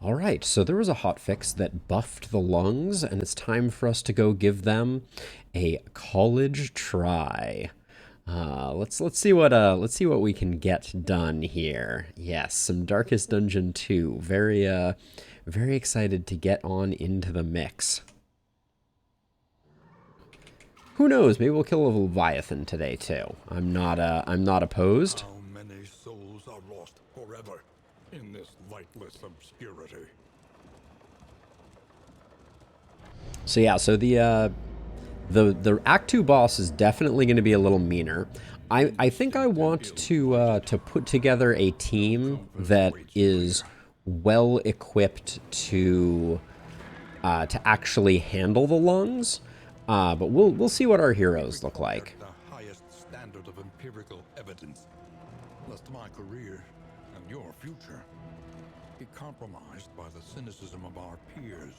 All right, so there was a hotfix that buffed the lungs, and it's time for us to go give them a college try. Let's see what we can get done here. Yes, some Darkest Dungeon 2. Very excited to get on into the mix. Who knows? Maybe we'll kill a Leviathan today too. I'm not opposed. How many souls are lost forever in this lightless obscurity? So yeah, so the Act 2 boss is definitely going to be a little meaner. I think I want to put together a team that is well equipped to actually handle the lungs. But we'll see what our heroes look like. The highest standard of empirical evidence, lest my career and your future be compromised by the cynicism of our peers.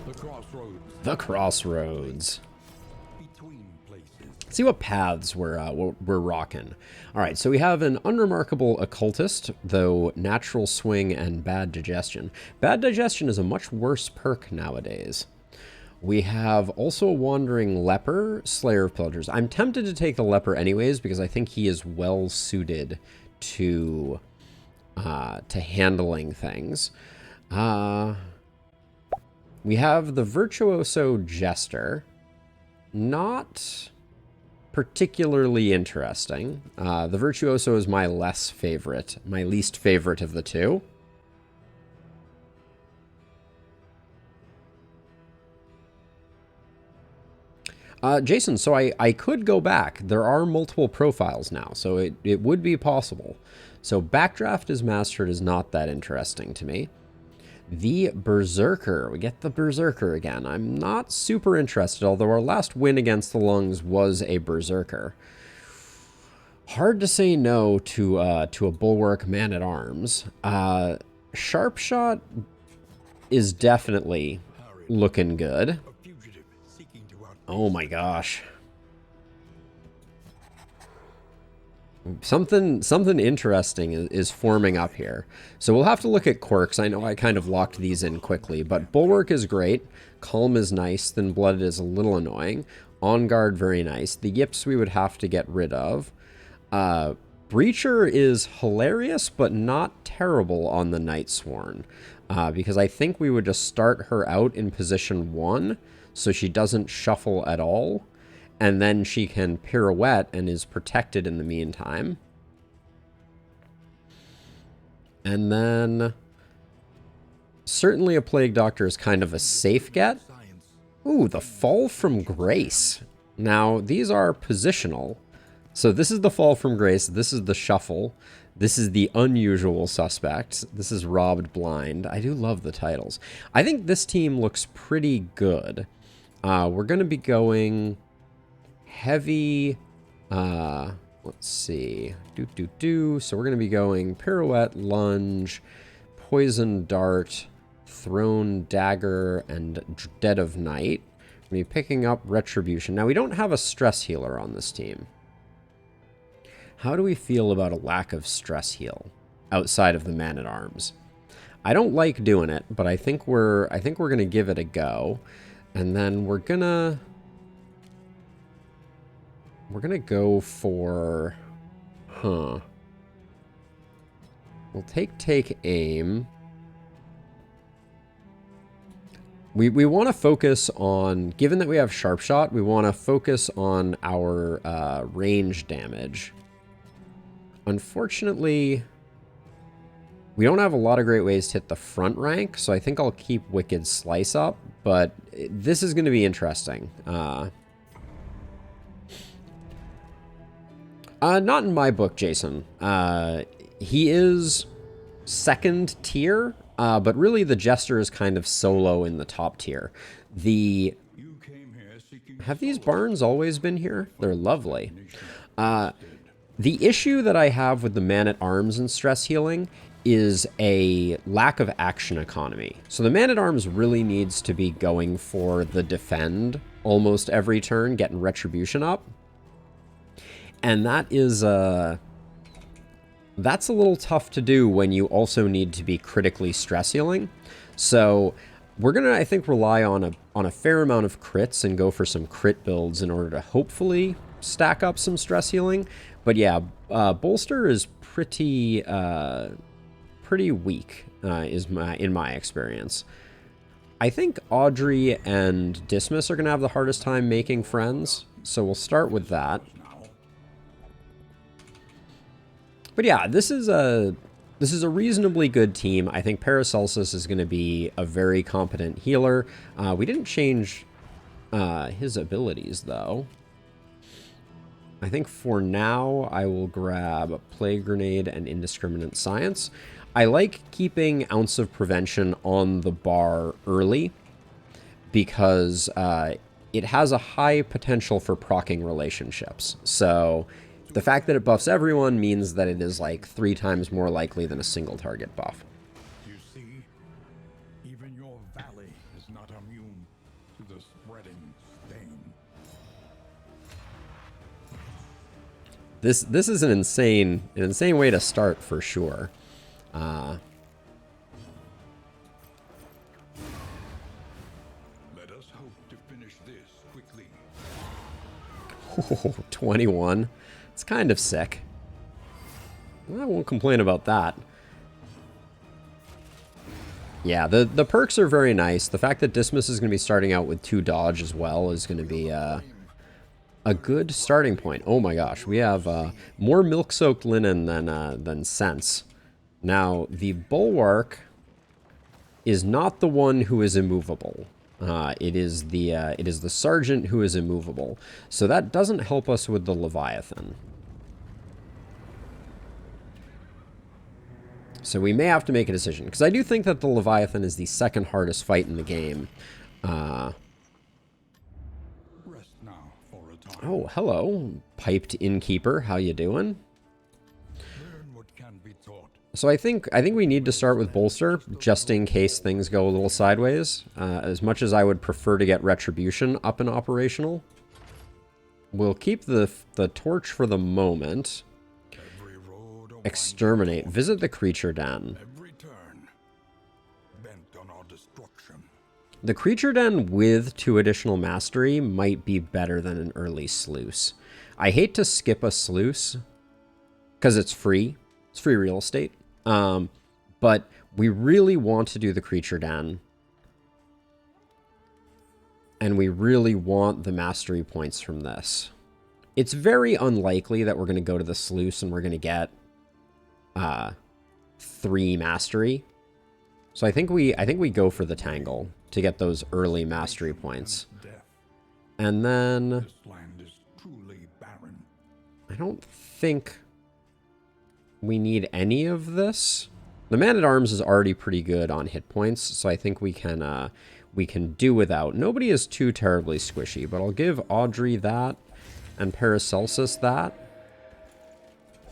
The crossroads. The crossroads. Between places. See what paths we're rocking. All right, so we have an unremarkable occultist, though natural swing and bad digestion. Bad digestion is a much worse perk nowadays. We have also a wandering leper, slayer of pillagers. I'm tempted to take the leper anyways because I think he is well suited to handling things. We have the virtuoso jester. Not particularly interesting. The Virtuoso is my least favorite of the two. Jason, so I could go back. There are multiple profiles now, so it would be possible. So Backdraft is mastered is not that interesting to me. The Berserker. We get the Berserker again. I'm not super interested, although our last win against the Lungs was a Berserker. Hard to say no to a Bulwark Man-at-Arms. Sharpshot is definitely looking good. Oh my gosh. Something interesting is forming up here. So we'll have to look at quirks. I know I kind of locked these in quickly, but Bulwark is great. Calm is nice. Thin Blooded is a little annoying. On Guard, very nice. The Yips we would have to get rid of. Breacher is hilarious, but not terrible on the Night Sworn. Because I think we would just start her out in position 1, so she doesn't shuffle at all. And then she can pirouette and is protected in the meantime. And then certainly a Plague Doctor is kind of a safe get. Ooh, the Fall from Grace. Now, these are positional. So this is the Fall from Grace. This is the Shuffle. This is the Unusual Suspect. This is Robbed Blind. I do love the titles. I think this team looks pretty good. We're going to be going heavy, let's see, so we're going to be going Pirouette, Lunge, Poison Dart, Thrown Dagger, and Dead of Night. We're going to be picking up Retribution. Now, we don't have a stress healer on this team. How do we feel about a lack of stress heal outside of the Man-at-Arms? I don't like doing it, but I think we're going to give it a go. And then we're going to go for, we'll take aim. We want to focus on, given that we have Sharpshot, we want to focus on our range damage. Unfortunately, we don't have a lot of great ways to hit the front rank, so I think I'll keep Wicked Slice up, but this is going to be interesting. Not in my book, Jason. He is second tier, but really the Jester is kind of solo in the top tier. Have these barns always been here? They're lovely. The issue that I have with the Man-at-Arms and stress healing is a lack of action economy. So the Man-at-Arms really needs to be going for the defend almost every turn, getting Retribution up. And that is That's a little tough to do when you also need to be critically stress healing. So we're gonna, I think, rely on a fair amount of crits and go for some crit builds in order to hopefully stack up some stress healing. But yeah, Bolster is pretty weak, in my experience. I think Audrey and Dismas are gonna have the hardest time making friends, so we'll start with that. But yeah, this is a reasonably good team. I think Paracelsus is going to be a very competent healer. We didn't change his abilities, though. I think for now, I will grab Plague Grenade and Indiscriminate Science. I like keeping Ounce of Prevention on the bar early because it has a high potential for proccing relationships. So the fact that it buffs everyone means that it is like 3 times more likely than a single target buff. You see, even your valley is not immune to the spreading stain. This is an insane way to start for sure. Let us hope to finish this quickly. Oh, 21. It's kind of sick. I won't complain about that. Yeah, the perks are very nice. The fact that Dismas is going to be starting out with 2 dodge as well is going to be a good starting point. Oh my gosh, we have more milk-soaked linen than sense. Now, the Bulwark is not the one who is immovable. It is the Sergeant who is immovable. So that doesn't help us with the Leviathan. So we may have to make a decision, because I do think that the Leviathan is the second hardest fight in the game. Rest now for a time. Oh, hello, Piped Innkeeper. How you doing? Learn what can be taught. So I think we need to start with Bolster, just in case things go a little sideways. As much as I would prefer to get Retribution up and operational, we'll keep the torch for the moment. Exterminate. Visit the Creature Den. Every turn bent on our destruction. The Creature Den with 2 additional mastery might be better than an early Sluice. I hate to skip a Sluice, because it's free. It's free real estate. But we really want to do the Creature Den. And we really want the mastery points from this. It's very unlikely that we're going to go to the Sluice and we're going to get 3 mastery. So I think we go for the Tangle to get those early mastery points. And then This land is truly barren. I don't think we need any of this. The Man-at-Arms is already pretty good on hit points, so I think we can do without. Nobody is too terribly squishy, but I'll give Audrey that and Paracelsus that.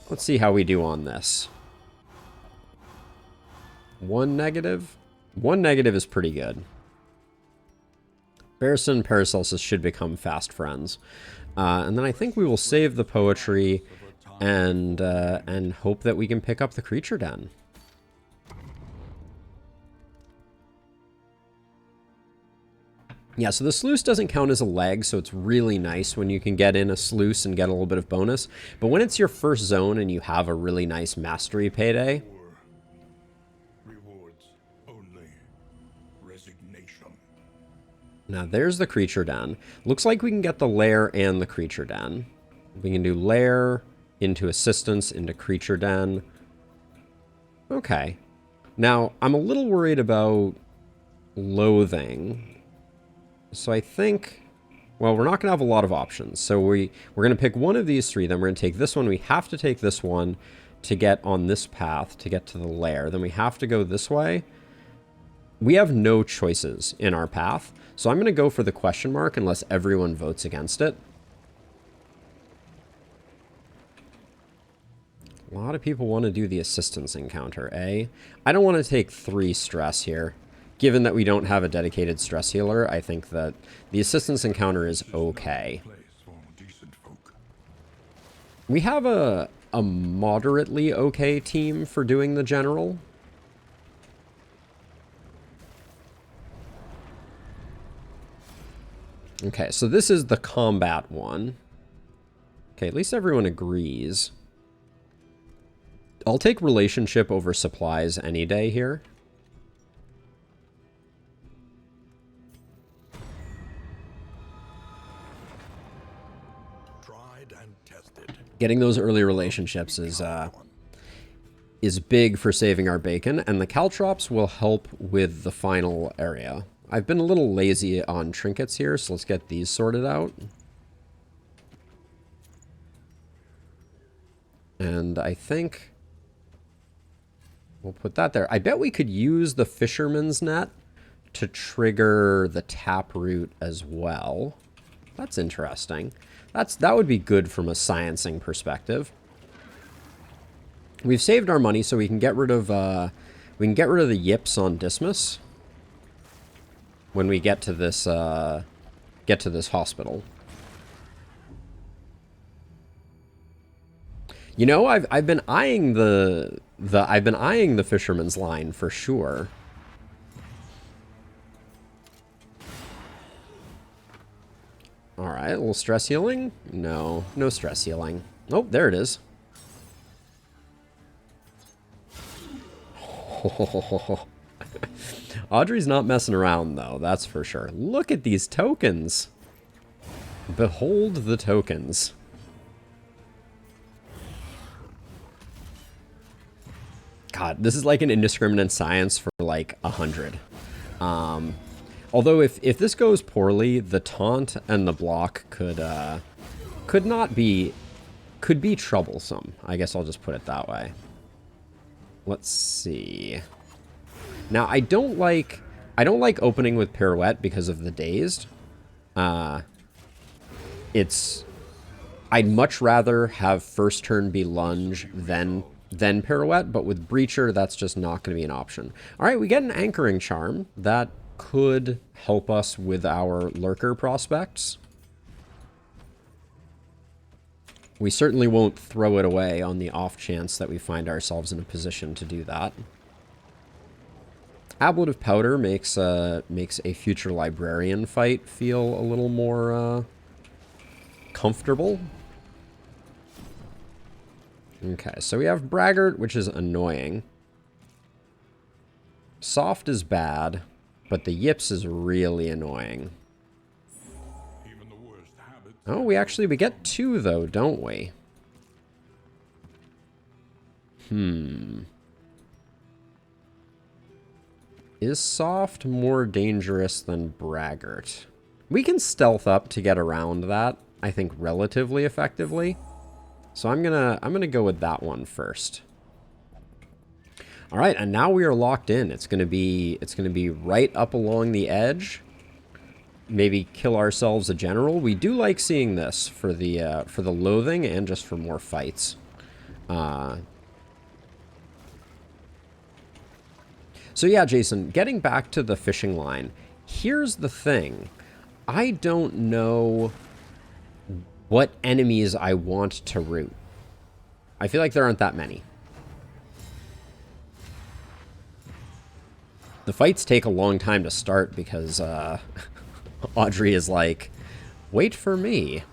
Let's see how we do on this. 1 negative? 1 negative is pretty good. Barristan and Paracelsus should become fast friends. And then I think we will save the poetry and hope that we can pick up the Creature Den. Yeah, so the Sluice doesn't count as a leg, so it's really nice when you can get in a Sluice and get a little bit of bonus. But when it's your first zone and you have a really nice mastery payday... Rewards only resignation. Now there's the Creature Den. Looks like we can get the Lair and the Creature Den. We can do Lair into Assistance into Creature Den. Okay. Now, I'm a little worried about Loathing. So I think, well, we're not going to have a lot of options. So we're going to pick one of these 3. Then we're going to take this one. We have to take this one to get on this path to get to the Lair. Then we have to go this way. We have no choices in our path. So I'm going to go for the question mark unless everyone votes against it. A lot of people want to do the Assistance encounter, eh? I don't want to take 3 stress here. Given that we don't have a dedicated stress healer, I think that the Assistance encounter is okay. We have a a moderately okay team for doing the general. Okay, so this is the combat one. Okay, at least everyone agrees. I'll take relationship over supplies any day here. Tried and tested. Getting those early relationships is big for saving our bacon, and the caltrops will help with the final area. I've been a little lazy on trinkets here, so let's get these sorted out. And I think we'll put that there. I bet we could use the fisherman's net to trigger the taproot as well. That's interesting. That would be good from a sciencing perspective. We've saved our money, so we can get rid of the yips on Dismas when we get to this hospital. You know, I've been eyeing the fisherman's line for sure. All right, a little stress healing? No, no stress healing. Oh, there it is. Audrey's not messing around, though, that's for sure. Look at these tokens. Behold the tokens. God, this is like an indiscriminate science for like 100. Although if this goes poorly, the taunt and the block could be troublesome. I guess I'll just put it that way. Let's see. Now I don't like opening with pirouette because of the dazed. I'd much rather have first turn be lunge than pirouette, but with breacher that's just not going to be an option. All right, we get an anchoring charm that could help us with our lurker prospects. We certainly won't throw it away on the off chance that we find ourselves in a position to do that. Ablative Powder makes a future librarian fight feel a little more comfortable. Okay, so we have Braggart, which is annoying. Soft is bad, but the yips is really annoying. Even the worst habits. Oh, we get 2 though, don't we? Is soft more dangerous than Braggart? We can stealth up to get around that, I think, relatively effectively. So I'm gonna go with that one first. All right, and now we are locked in. It's gonna be right up along the edge. Maybe kill ourselves a general. We do like seeing this for the loathing and just for more fights. So yeah, Jason, getting back to the fishing line, here's the thing. I don't know what enemies I want to root. I feel like there aren't that many. The fights take a long time to start because Audrey is like, wait for me.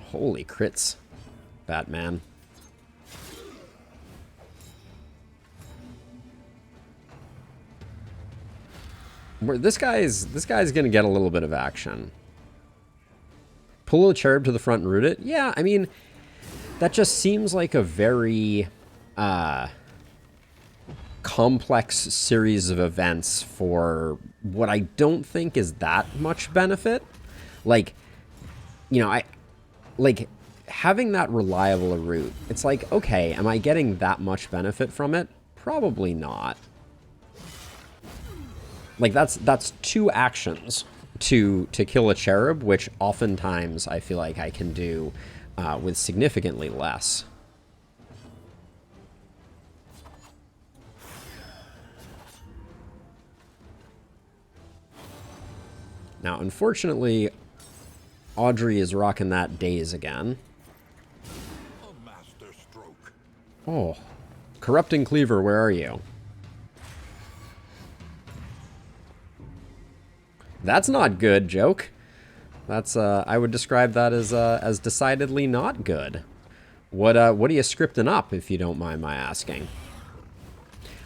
Holy crits, Batman. This guy's gonna get a little bit of action. Pull a cherub to the front and root it? Yeah, I mean, that just seems like a very complex series of events for what I don't think is that much benefit. Like, you know, having that reliable a route, it's like, okay, am I getting that much benefit from it? Probably not. Like, that's 2 actions to kill a cherub, which oftentimes I feel like I can do with significantly less. Now, unfortunately, Audrey is rocking that daze again. A master stroke. Oh, Corrupting Cleaver, where are you? That's not good, Joke. That's I would describe that as decidedly not good. What are you scripting up, if you don't mind my asking?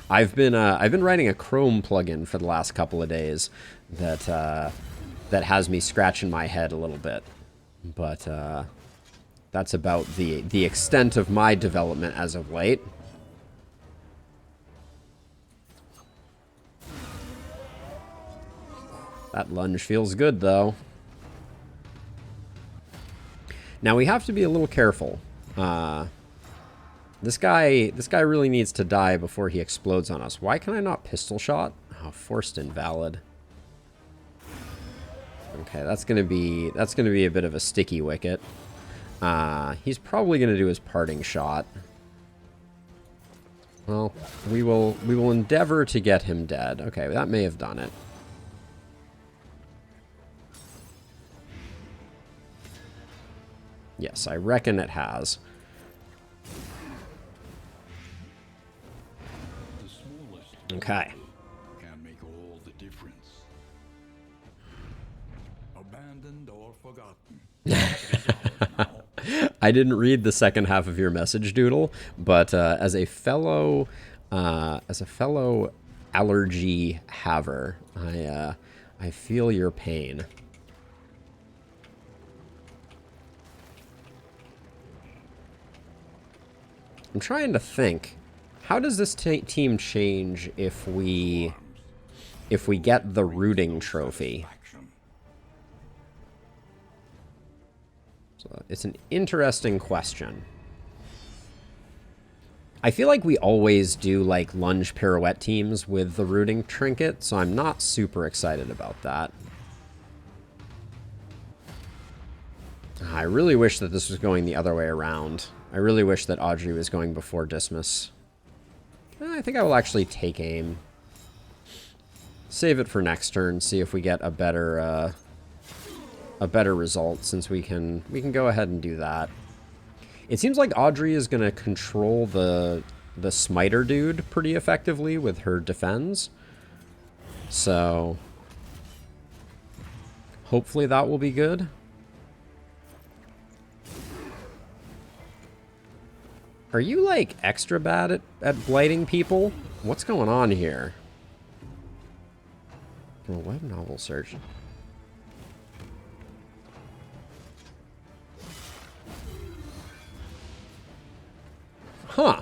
I've been writing a Chrome plugin for the last couple of days that that has me scratching my head a little bit, but that's about the extent of my development as of late. That lunge feels good, though. Now we have to be a little careful. This guy really needs to die before he explodes on us. Why can I not pistol shot? Oh, forced invalid. Okay, that's gonna be a bit of a sticky wicket. He's probably gonna do his parting shot. Well, we will endeavor to get him dead. Okay, that may have done it. Yes, I reckon it has. Okay. Can make all the difference. Abandoned or forgotten. I didn't read the second half of your message, Doodle, but as a fellow allergy haver, I feel your pain. I'm trying to think. How does this team change if we get the rooting trophy? So it's an interesting question. I feel like we always do like lunge pirouette teams with the rooting trinket, so I'm not super excited about that. I really wish that this was going the other way around. I really wish that Audrey was going before Dismas. I think I will actually take aim. Save it for next turn, see if we get a better result, since we can go ahead and do that. It seems like Audrey is gonna control the smiter dude pretty effectively with her defense. So hopefully that will be good. Are you, like, extra bad at blighting people? What's going on here? Well, web novel search. Huh.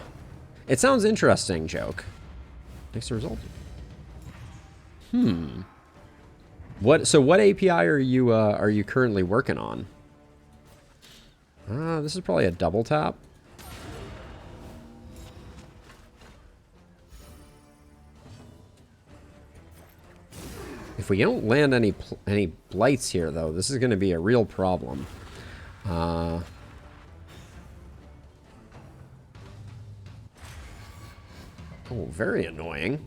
It sounds interesting, Joke. Next result. So what API are you currently working on? This is probably a double tap. If we don't land any blights here, though, this is going to be a real problem. Oh, very annoying.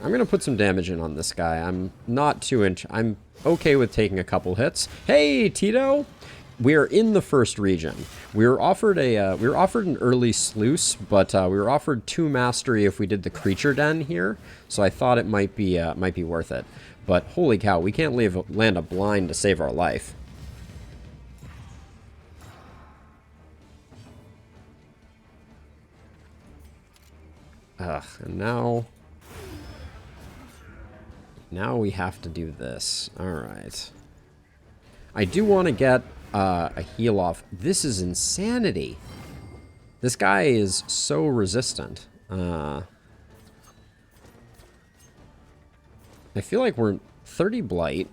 I'm going to put some damage in on this guy. I'm not too I'm okay with taking a couple hits. Hey, Tito! We are in the first region. We were offered an early sluice, but we were offered 2 mastery if we did the creature den here. So I thought it might be worth it. But holy cow, we can't land a blind to save our life. Ugh, and now we have to do this. All right. I do want to get a heal off. This is insanity. This guy is so resistant. I feel like we're 30 blight.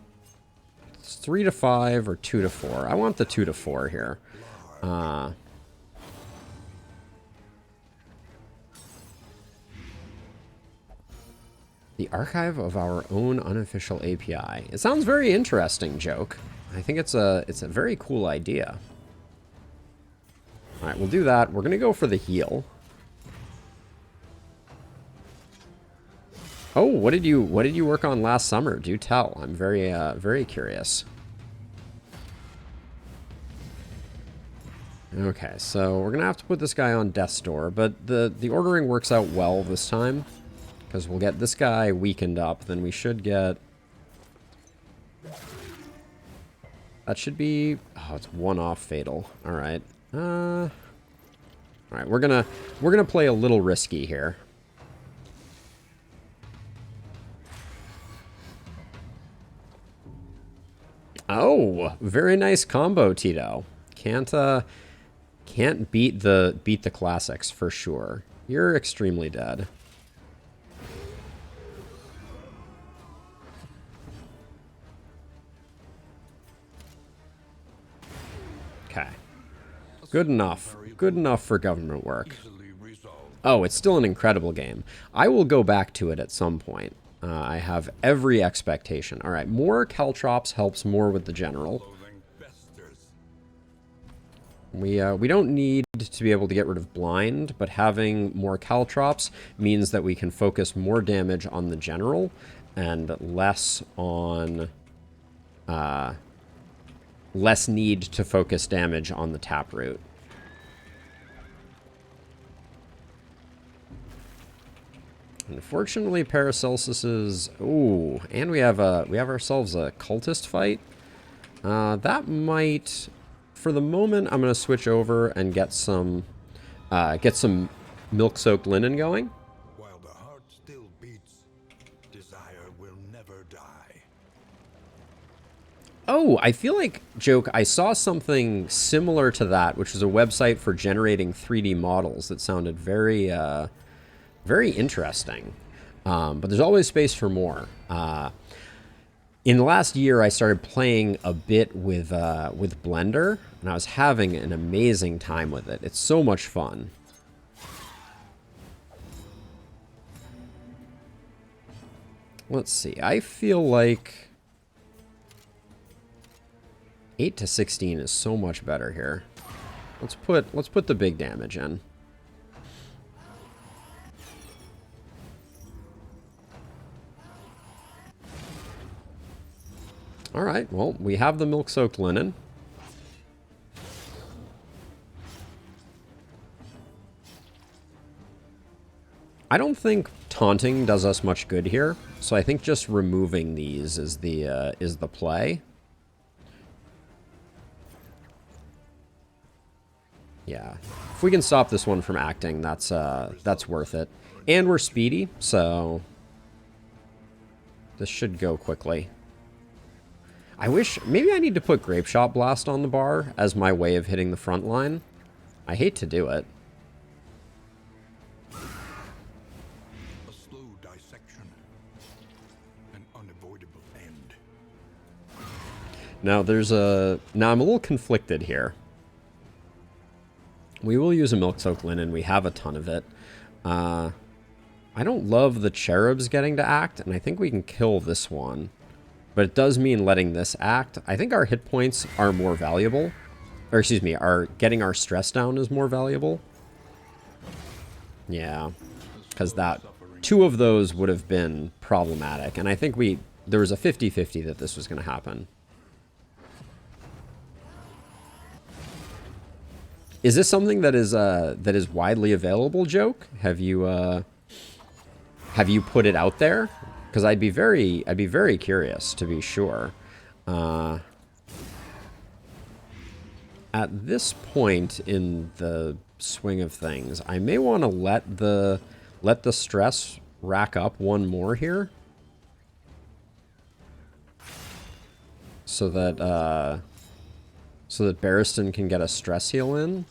It's 3 to 5 or 2 to 4. I want the 2 to 4 here. The archive of our own unofficial API. It sounds very interesting, Joke. I think it's a very cool idea. All right, we'll do that. We're gonna go for the heal. Oh, what did you work on last summer? Do tell. I'm very curious. Okay, so we're gonna have to put this guy on death's door, but the ordering works out well this time because we'll get this guy weakened up. Then we should get. That should be. Oh, it's one off fatal. All right. All right. We're gonna play a little risky here. Oh, very nice combo, Tito. Can't beat the classics for sure. You're extremely dead. Okay. Good enough. Good enough for government work. Oh, it's still an incredible game. I will go back to it at some point. I have every expectation. All right, more caltrops helps more with the general. We don't need to be able to get rid of blind, but having more caltrops means that we can focus more damage on the general and less on less need to focus damage on the taproot. Unfortunately, Paracelsus is... Ooh, and we have ourselves a cultist fight. That might... For the moment, I'm going to switch over and get some milk-soaked linen going. While the heart still beats, desire will never die. Oh, I feel like, Joke, I saw something similar to that, which was a website for generating 3D models that sounded very... very interesting, but there's always space for more. In the last year, I started playing a bit with Blender, and I was having an amazing time with it. It's so much fun. Let's see. I feel like 8 to 16 is so much better here. Let's put the big damage in. All right, well, we have the milk-soaked linen. I don't think taunting does us much good here, so I think just removing these is the play. Yeah, if we can stop this one from acting, that's worth it. And we're speedy, so this should go quickly. I wish... Maybe I need to put Grape Shot Blast on the bar as my way of hitting the front line. I hate to do it. A slow dissection. An unavoidable end. Now, there's a... Now, I'm a little conflicted here. We will use a Milk-Soaked Linen. We have a ton of it. I don't love the Cherubs getting to act, and I think we can kill this one. But it does mean letting this act. I think our hit points are more valuable. Or excuse me, getting our stress down is more valuable. Yeah. Because that... 2 of those would have been problematic. And I think there was a 50-50 that this was going to happen. Is this something that is widely available, Joke? Have you put it out there? Because I'd be very curious to be sure. At this point in the swing of things, I may want to let the stress rack up one more here, so that Barristan can get a stress heal in.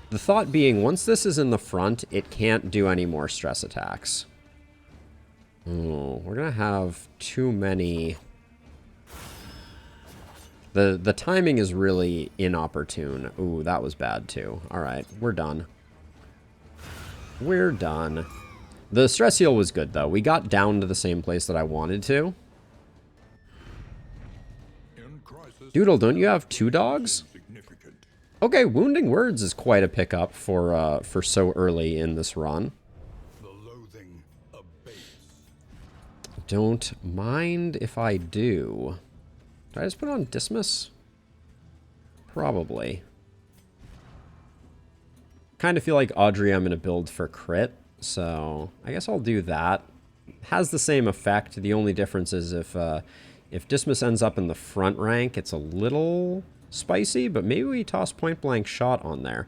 The thought being, once this is in the front, it can't do any more stress attacks. Oh, we're going to have too many... The timing is really inopportune. Ooh, that was bad too. All right, we're done. We're done. The stress heal was good, though. We got down to the same place that I wanted to. Doodle, don't you have 2 dogs? Okay, Wounding Words is quite a pickup for so early in this run. The don't mind if I do. Did I just put on Dismiss? Probably. Kind of feel like Audrey I'm going to build for crit, so I guess I'll do that. Has the same effect. The only difference is if Dismiss ends up in the front rank, it's a little spicy, but maybe we toss Point Blank Shot on there.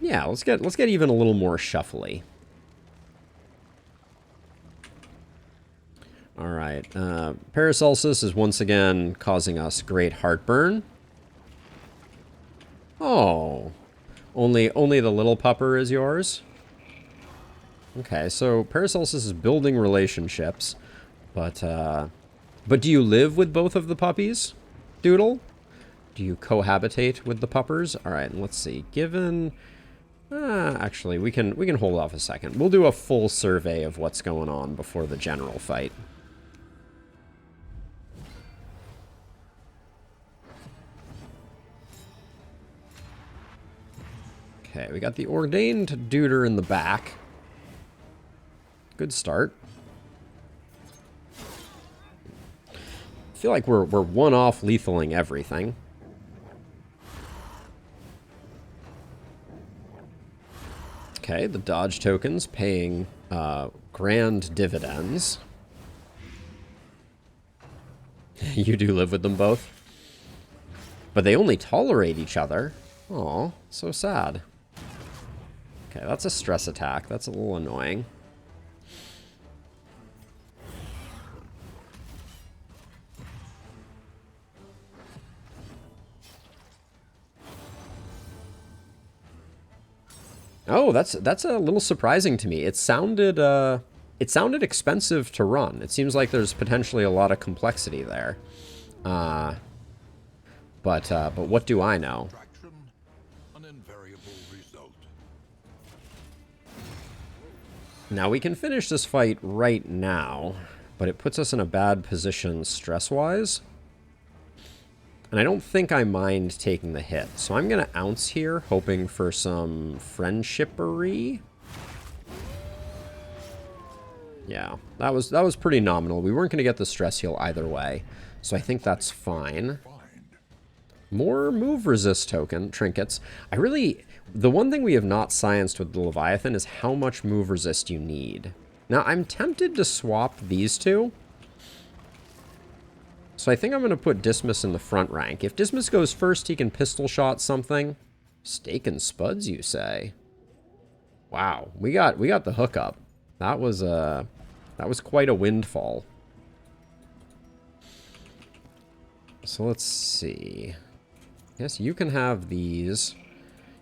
Yeah, let's get even a little more shuffly. All right, Paracelsus is once again causing us great heartburn. Oh, only the little pupper is yours? Okay, so Paracelsus is building relationships, but do you live with both of the puppies, Doodle? Do you cohabitate with the puppers? All right, let's see. Given, actually, we can hold off a second. We'll do a full survey of what's going on before the general fight. Okay, we got the Ordained Duder in the back. Good start. I feel like we're one-off lethaling everything. Okay, the dodge tokens paying grand dividends. You do live with them both? But they only tolerate each other. Aw, so sad. Okay, that's a stress attack. That's a little annoying. Oh, that's a little surprising to me. It sounded expensive to run. It seems like there's potentially a lot of complexity there. But what do I know? Now, we can finish this fight right now, but it puts us in a bad position stress-wise. And I don't think I mind taking the hit. So I'm going to ounce here, hoping for some friendshipery. Yeah, that was pretty nominal. We weren't going to get the stress heal either way. So I think that's fine. More move resist trinkets. The one thing we have not scienced with the Leviathan is how much move resist you need. Now, I'm tempted to swap these two. So I think I'm going to put Dismiss in the front rank. If Dismiss goes first, he can pistol shot something. Steak and spuds, you say? Wow, we got the hookup. That was quite a windfall. So let's see. Yes, you can have these.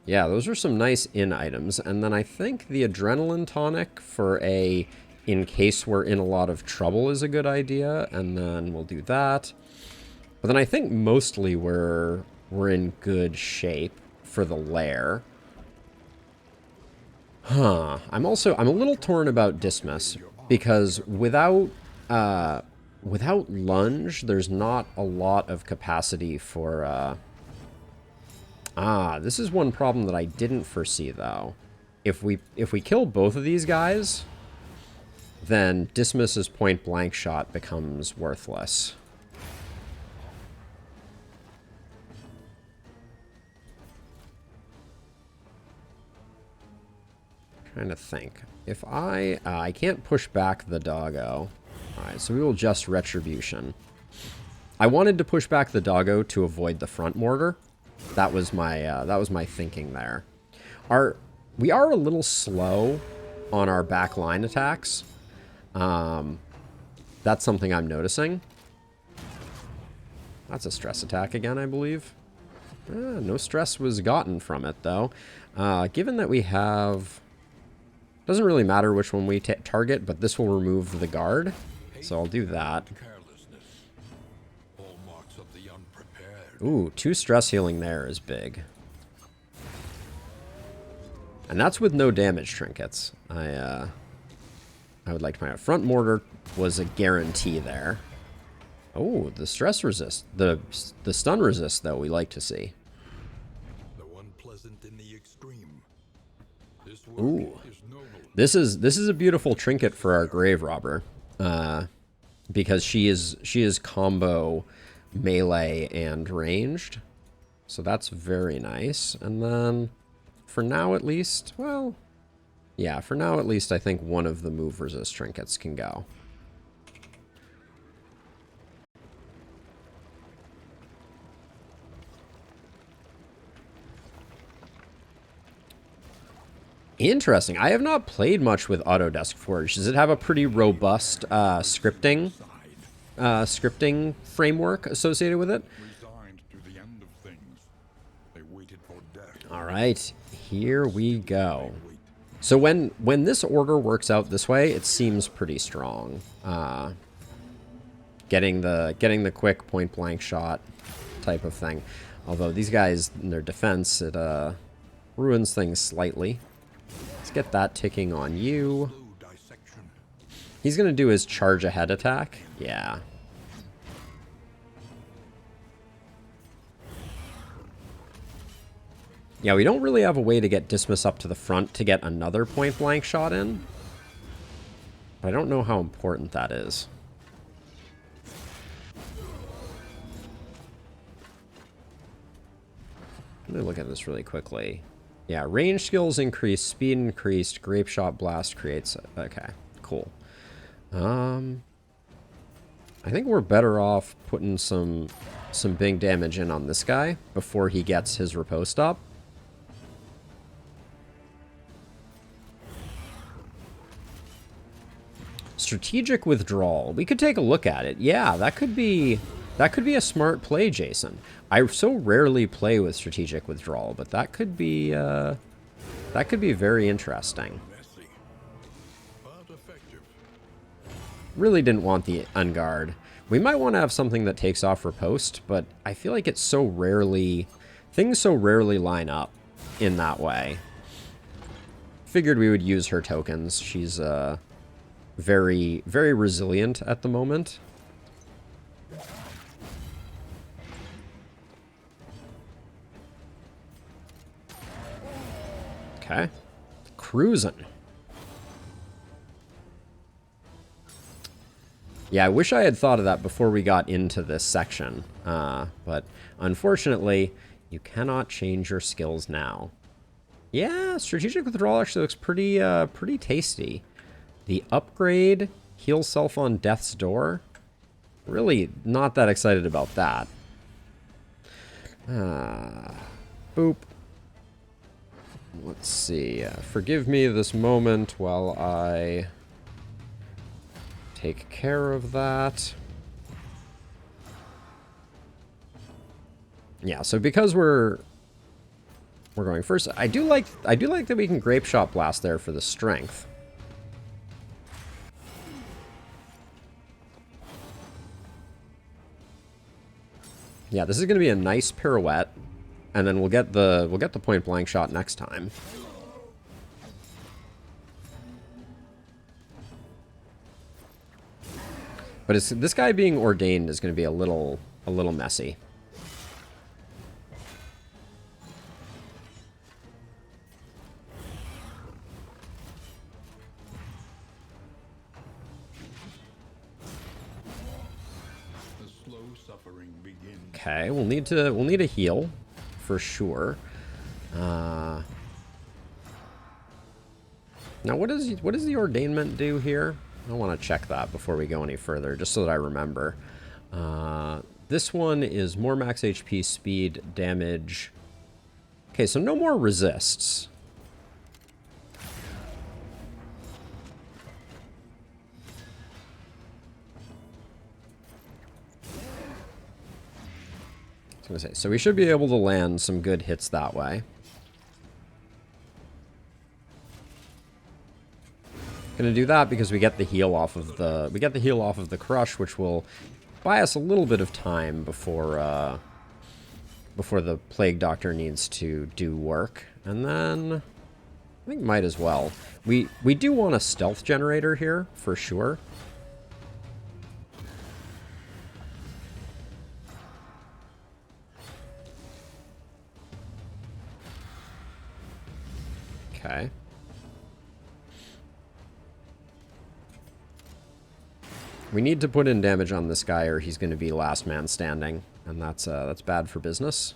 Yeah, those are some nice in items. And then I think the adrenaline tonic for in case we're in a lot of trouble is a good idea. And then we'll do that. But then I think mostly we're in good shape for the lair. Huh. I'm a little torn about Dismiss because without lunge, there's not a lot of capacity for this is one problem that I didn't foresee, though. If we kill both of these guys, then Dismiss's point blank shot becomes worthless. Trying to think. If I can't push back the doggo. Alright, so we will just Retribution. I wanted to push back the doggo to avoid the front mortar. That was my thinking there. We are a little slow on our back line attacks. That's something I'm noticing. That's a stress attack again, I believe. No stress was gotten from it, though. Given that we have... Doesn't really matter which one we target, but this will remove the guard. So I'll do that. Ooh, 2 stress healing there is big. And that's with no damage trinkets. I would like to point out. Front mortar was a guarantee there. Oh, the stress resist. The stun resist, though, we like to see. The one pleasant in the extreme. This Ooh. is no This is a beautiful trinket for our Graverobber, because she is combo melee and ranged, so that's very nice. And then, for now at least, well, yeah, for now at least, I think one of the move resist trinkets can go. Interesting. I have not played much with Autodesk Forge. Does it have a pretty robust scripting framework associated with it? Resigned to the end of things. They waited for death. All right, here we go. So when this order works out this way, it seems pretty strong. Getting the quick point blank shot type of thing. Although these guys in their defense, it ruins things slightly. Let's get that ticking on you. He's going to do his charge ahead attack. Yeah. Yeah, we don't really have a way to get Dismas up to the front to get another point blank shot in. But I don't know how important that is. Let me look at this really quickly. Yeah, range skills increased, speed increased, grape shot blast creates... Okay, cool. I think we're better off putting some big damage in on this guy before he gets his riposte up. Strategic withdrawal. We could take a look at it. Yeah, that could be a smart play, Jason. I so rarely play with strategic withdrawal, but that could be very interesting. Messy, but effective. Really didn't want the unguard. We might want to have something that takes off riposte, but I feel like it's so rarely... Things so rarely line up in that way. Figured we would use her tokens. She's very, very resilient at the moment. Okay. Cruising. Yeah, I wish I had thought of that before we got into this section. But unfortunately, you cannot change your skills now. Yeah, strategic withdrawal actually looks pretty tasty. The upgrade, heal self on death's door. Really not that excited about that. Boop. Let's see. Forgive me this moment while I take care of that. Yeah, so because we're going first, I do like that we can grape shot blast there for the strength. Yeah, this is going to be a nice pirouette, and then we'll get the point blank shot next time. But this guy being ordained is going to be a little messy. Okay, we'll need a heal for sure. Now what does the ordainment do here? I want to check that before we go any further, just so that I remember. This one is more max HP, speed, damage. Okay, so no more resists. I was gonna say, so we should be able to land some good hits that way. Gonna do that because we get the heal off of the crush, which will buy us a little bit of time before the Plague Doctor needs to do work. And then I think might as well. We do want a stealth generator here for sure. Okay. We need to put in damage on this guy or he's going to be last man standing. And that's bad for business.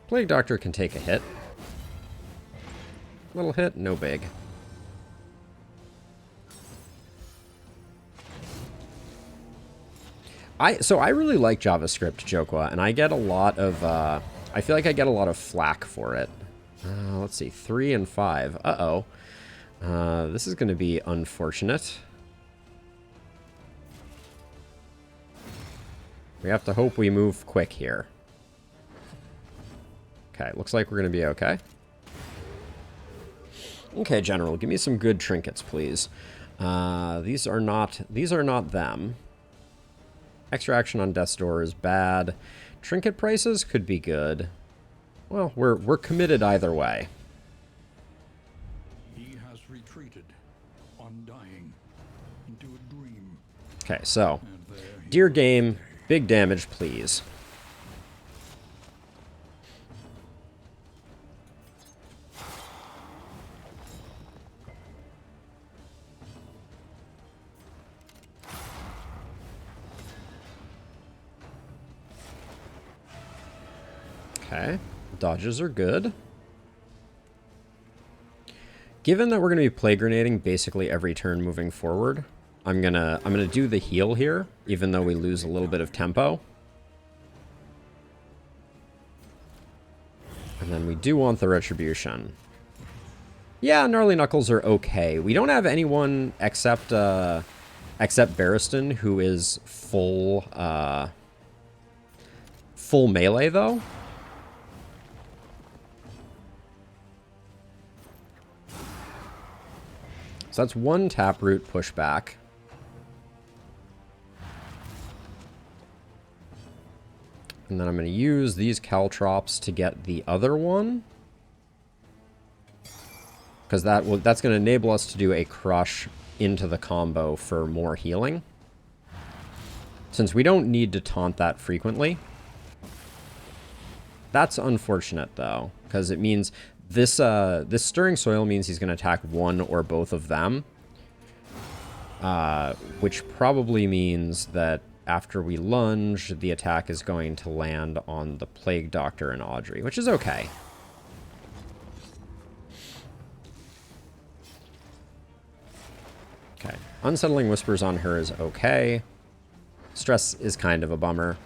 Plague Doctor can take a hit. Little hit, no big. So I really like JavaScript, Jokwa, and I get a lot of, I feel like I get a lot of flack for it. Let's see, 3 and 5. Uh-oh. This is going to be unfortunate. We have to hope we move quick here. Okay, looks like we're going to be okay. Okay, General, give me some good trinkets, please. These are not them. Extra action on Death's Door is bad. Trinket prices could be good. Well, we're committed either way. He has retreated, undying, into a dream. Okay, so, dear game, big damage, please. Okay, dodges are good. Given that we're going to be plague grenading basically every turn moving forward, I'm gonna do the heal here, even though we lose a little bit of tempo. And then we do want the retribution. Yeah, Gnarly Knuckles are okay. We don't have anyone except Barristan who is full melee though. So that's one Taproot pushback. And then I'm going to use these Caltrops to get the other one. Because that's going to enable us to do a crush into the combo for more healing. Since we don't need to taunt that frequently. That's unfortunate though, because it means this Stirring Soil means he's going to attack one or both of them. Which probably means that after we lunge, the attack is going to land on the Plague Doctor and Audrey, which is okay. Okay, Unsettling Whispers on her is okay. Stress is kind of a bummer.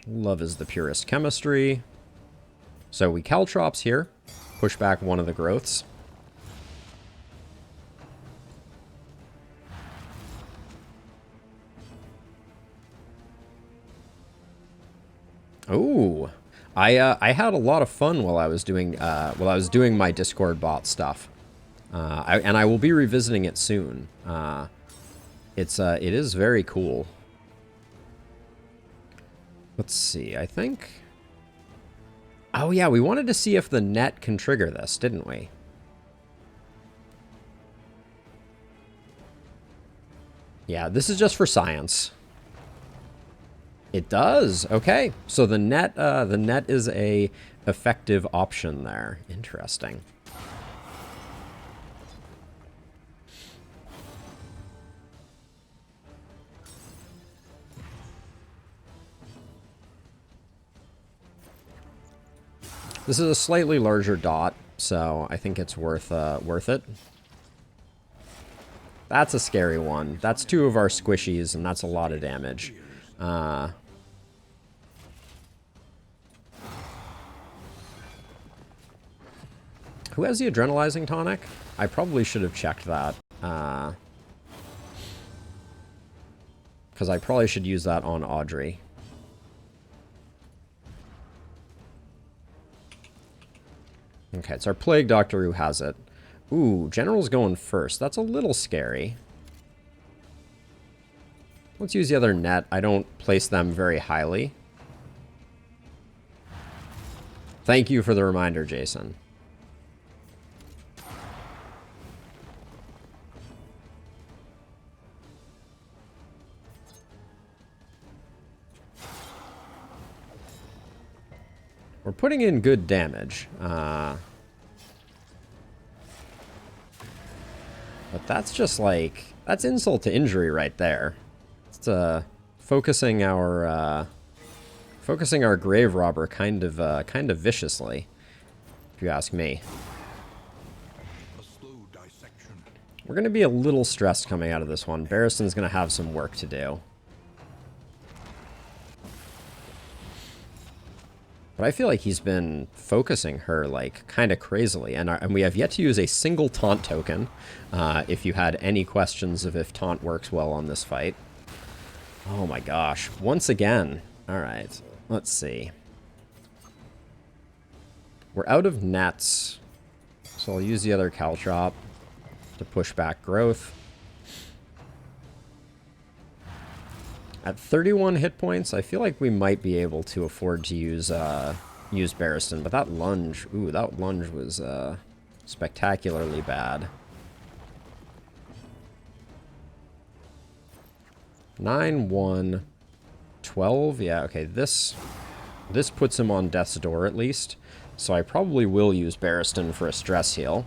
Love is the purest chemistry. So we Caltrops here, push back one of the growths. Ooh, I had a lot of fun while I was doing my Discord bot stuff, and I will be revisiting it soon. It is very cool. Let's see, I think... Oh yeah, we wanted to see if the net can trigger this, didn't we? Yeah, this is just for science. It does. Okay, so the net is a effective option there. Interesting. This is a slightly larger dot, so I think it's worth it. That's a scary one. That's two of our squishies, and that's a lot of damage. Who has the Adrenalizing Tonic? I probably should have checked that. Because I probably should use that on Audrey. Okay, it's our Plague Doctor who has it. Ooh, General's going first. That's a little scary. Let's use the other net. I don't place them very highly. Thank you for the reminder, Jason. putting in good damage. But that's just like, that's insult to injury right there. It's focusing our Graverobber kind of viciously, if you ask me. We're gonna be a little stressed coming out of this one. Barristan's gonna have some work to do. But I feel like he's been focusing her, like, kind of crazily. And we have yet to use a single taunt token, if you had any questions of if taunt works well on this fight. Oh my gosh. Once again. Alright. Let's see. We're out of nets. So I'll use the other caltrop to push back growth. At 31 hit points, I feel like we might be able to afford to use Barristan, but that lunge, ooh, that lunge was spectacularly bad. 9, 1, 12, yeah, okay, this puts him on death's door at least, so I probably will use Barristan for a stress heal.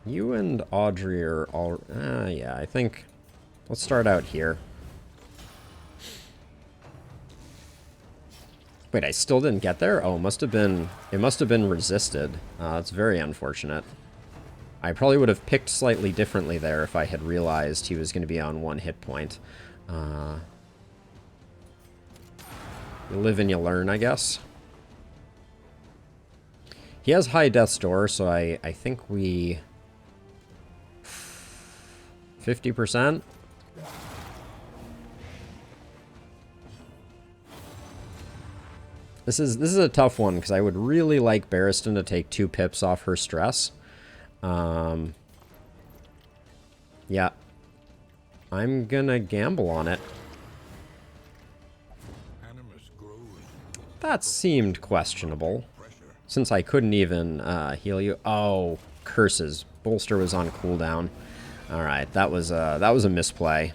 You and Audrey are all... yeah, I think... Let's start out here. Wait, I still didn't get there? Oh, it must have been resisted. That's very unfortunate. I probably would have picked slightly differently there if I had realized he was going to be on 1 hit point. You live and you learn, I guess. He has high death's door, so I think we... 50%? This is a tough one, because I would really like Barristan to take 2 pips off her stress. Yeah. I'm gonna gamble on it. That seemed questionable, since I couldn't even heal you. Oh, curses. Bolster was on cooldown. Alright, that was a misplay.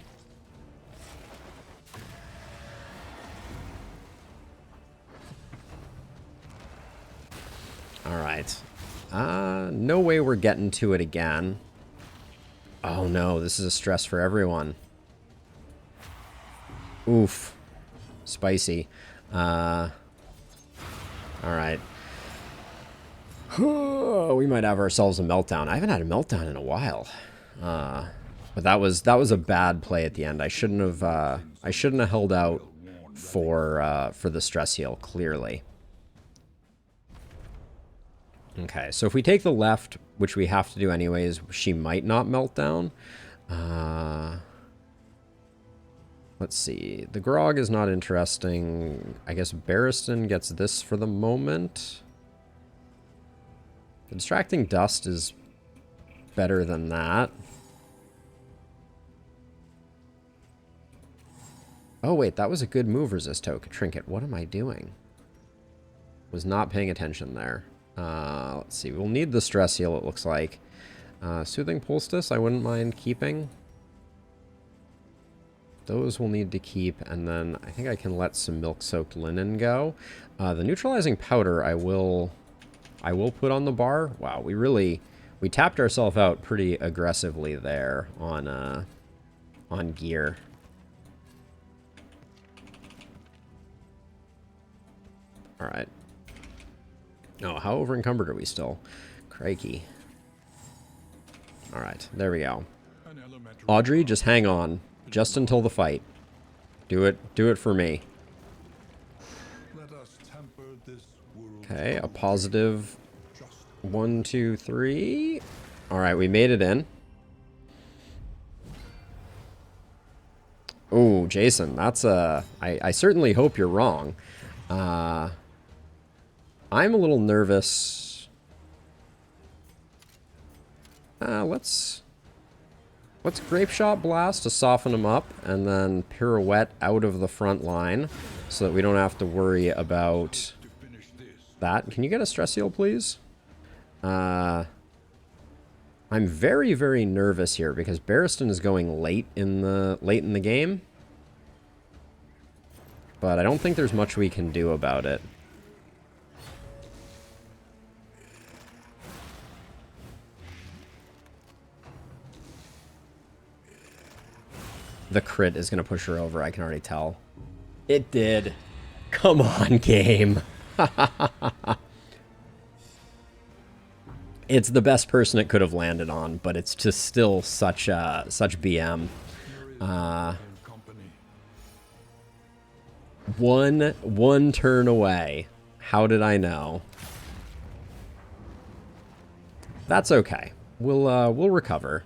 Alright. No way we're getting to it again. Oh no, this is a stress for everyone. Oof. Spicy. Alright. We might have ourselves a meltdown. I haven't had a meltdown in a while. But that was a bad play at the end. I shouldn't have held out for the stress heal, clearly. Okay, so if we take the left, which we have to do anyways, she might not melt down. Let's see. The grog is not interesting. I guess Barristan gets this for the moment. The distracting dust is better than that. Oh wait, that was a good move, resist token trinket. What am I doing? Was not paying attention there. Let's see. We'll need the stress heal, it looks like. Soothing poultice, I wouldn't mind keeping. Those we'll need to keep, and then I think I can let some milk-soaked linen go. The neutralizing powder I will put on the bar. Wow, we tapped ourselves out pretty aggressively there on gear. All right. Oh, how over encumbered are we still? Crikey. All right, there we go. Audrey, just hang on, just until the fight. Do it for me. Okay, a positive 1, 2, 3. All right, we made it in. Oh, Jason, that's I certainly hope you're wrong. I'm a little nervous. Let's Grape Shot Blast to soften him up, and then Pirouette out of the front line, so that we don't have to worry about that. Can you get a stress heal, please? I'm very, very nervous here because Barristan is going late in the game. But I don't think there's much we can do about it. The crit is going to push her over, I can already tell. It did. Come on, game. It's the best person it could have landed on, but it's just still such BM. One turn away. How did I know? That's okay. We'll recover.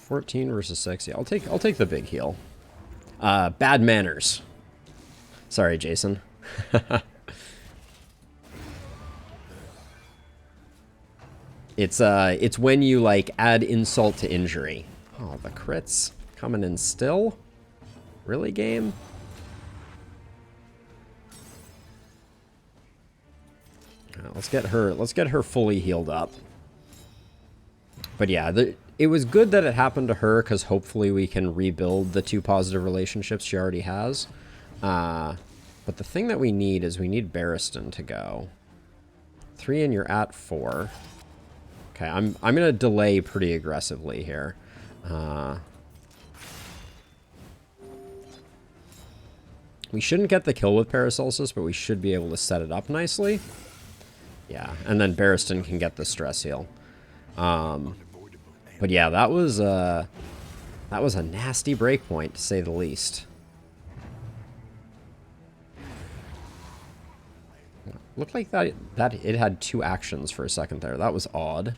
$14 versus 6. Yeah, I'll take the big heal. Bad manners. Sorry, Jason. It's when you like add insult to injury. Oh, the crits coming in still? Really, game? Let's get her fully healed up. But yeah, it was good that it happened to her because hopefully we can rebuild the 2 positive relationships she already has. But the thing that we need is we need Barristan to go. 3 and you're at 4. Okay, I'm gonna delay pretty aggressively here. We shouldn't get the kill with Paracelsus, but we should be able to set it up nicely. Yeah, and then Barristan can get the stress heal. But yeah, that was a nasty breakpoint, to say the least. Looked like that it had 2 actions for a second there. That was odd.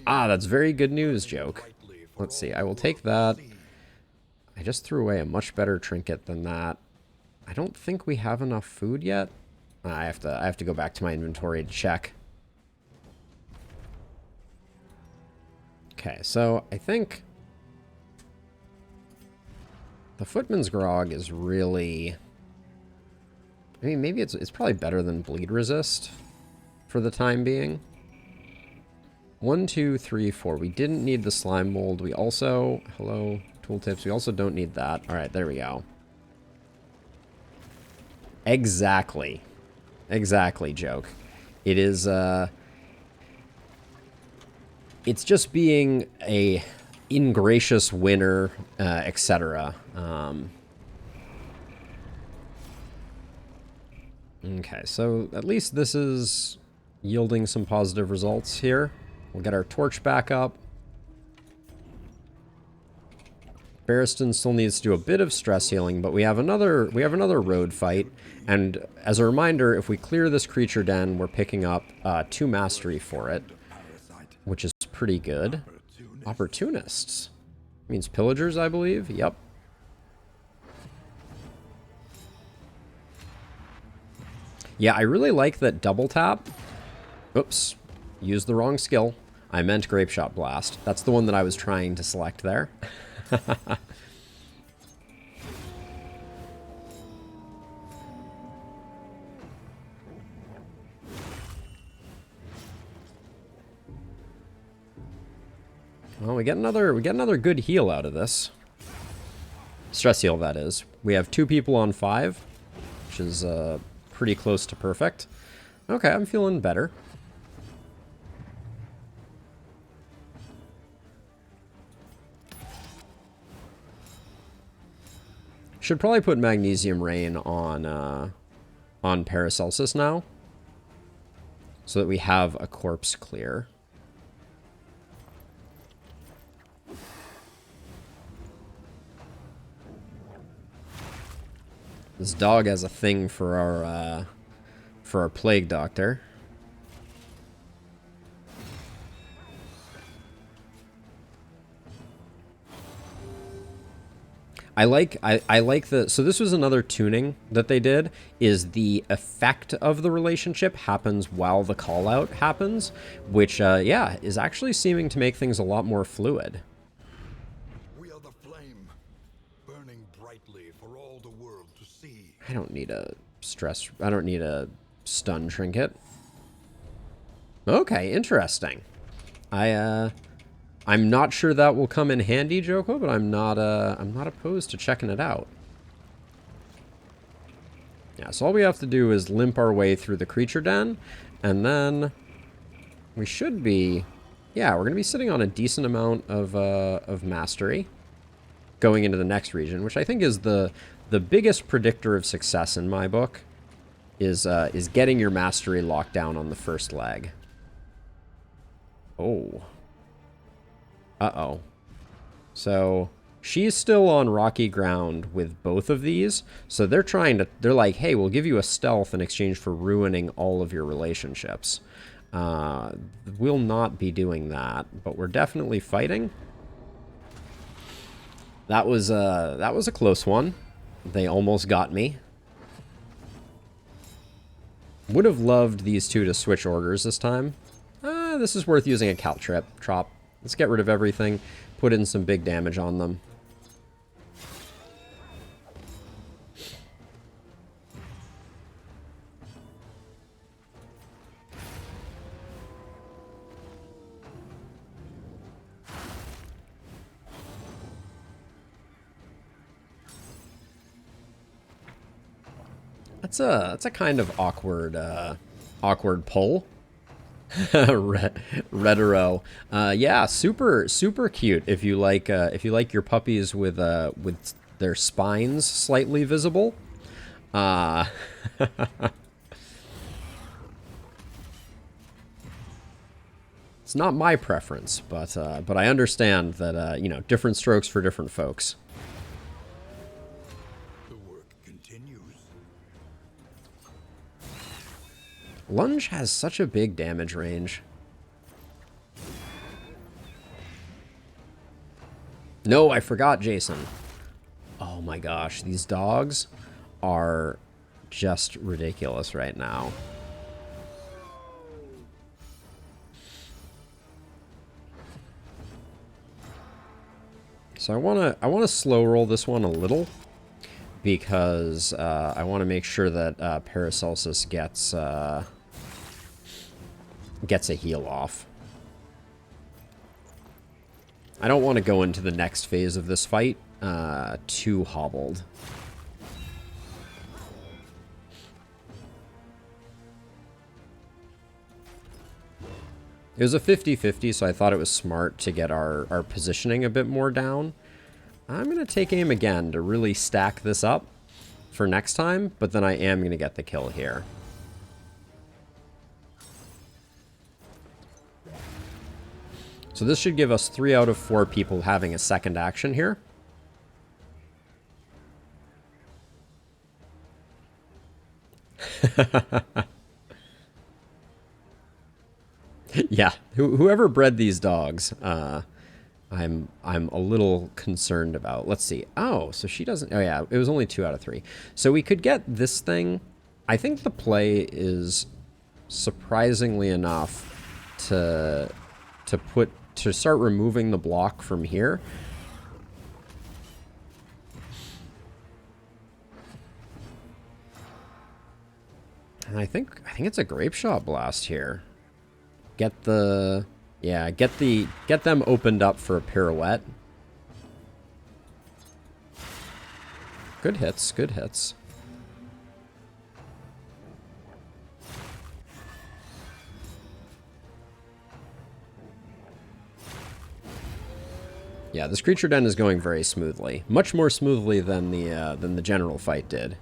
Ah, that's very good news, joke. Let's see, I will take that. I just threw away a much better trinket than that. I don't think we have enough food yet. I have to go back to my inventory to check. Okay, so I think the Footman's Grog is really... I mean, maybe it's probably better than Bleed Resist for the time being. 1, 2, 3, 4. We didn't need the slime mold. We also... Hello, tooltips. We also don't need that. All right, there we go. Exactly. Exactly, joke. It is, it's just being a ingracious winner, etc. Okay, so at least this is yielding some positive results here. We'll get our torch back up. Barristan still needs to do a bit of stress healing, but we have another road fight. And as a reminder, if we clear this creature den, we're picking up 2 mastery for it, which is pretty good. Opportunists. Means pillagers, I believe. Yep. Yeah, I really like that double tap. Oops. Used the wrong skill. I meant Grape Shot Blast. That's the one that I was trying to select there. Well, we get another good heal out of this. Stress heal, that is. We have 2 people on 5, which is pretty close to perfect. Okay, I'm feeling better. Should probably put Magnesium Rain on Paracelsus now, so that we have a corpse clear. This dog has a thing for our plague doctor. I like the, so this was another tuning that they did, is the effect of the relationship happens while the call out happens, which yeah, is actually seeming to make things a lot more fluid. We are the flame, burning brightly for all to I don't need a stress... I don't need a stun trinket. Okay, interesting. I'm not sure that will come in handy, Joko, but I'm not opposed to checking it out. Yeah, so all we have to do is limp our way through the creature den, and then we should be... Yeah, we're going to be sitting on a decent amount of mastery going into the next region, which I think is the biggest predictor of success in my book, is getting your mastery locked down on the first leg. Oh. Uh-oh. So, she's still on rocky ground with both of these, so they're like, hey, we'll give you a stealth in exchange for ruining all of your relationships. We'll not be doing that, but we're definitely fighting. That was a close one. They almost got me. Would have loved these two to switch orders this time. This is worth using a caltrop. Let's get rid of everything. Put in some big damage on them. That's a kind of awkward pull. Retro. Yeah, super cute if you like your puppies with their spines slightly visible. It's not my preference, but I understand that you know, different strokes for different folks. Lunge has such a big damage range. No, I forgot Jason. Oh my gosh, these dogs are just ridiculous right now. So I wanna slow roll this one a little, because I want to make sure that Paracelsus gets a heal off. I don't want to go into the next phase of this fight too hobbled. It was a 50-50, so I thought it was smart to get our positioning a bit more down. I'm going to take aim again to really stack this up for next time, but then I am going to get the kill here. So this should give us 3 out of 4 people having a second action here. Yeah, whoever bred these dogs, I'm a little concerned about. Let's see. Oh, so she doesn't... Oh, yeah, it was only 2 out of 3. So we could get this thing. I think the play is surprisingly enough to start removing the block from here. And I think it's a grape shot blast here. Get the... Yeah, get them opened up for a pirouette. Good hits, good hits. Yeah, this creature den is going very smoothly. Much more smoothly than the general fight did.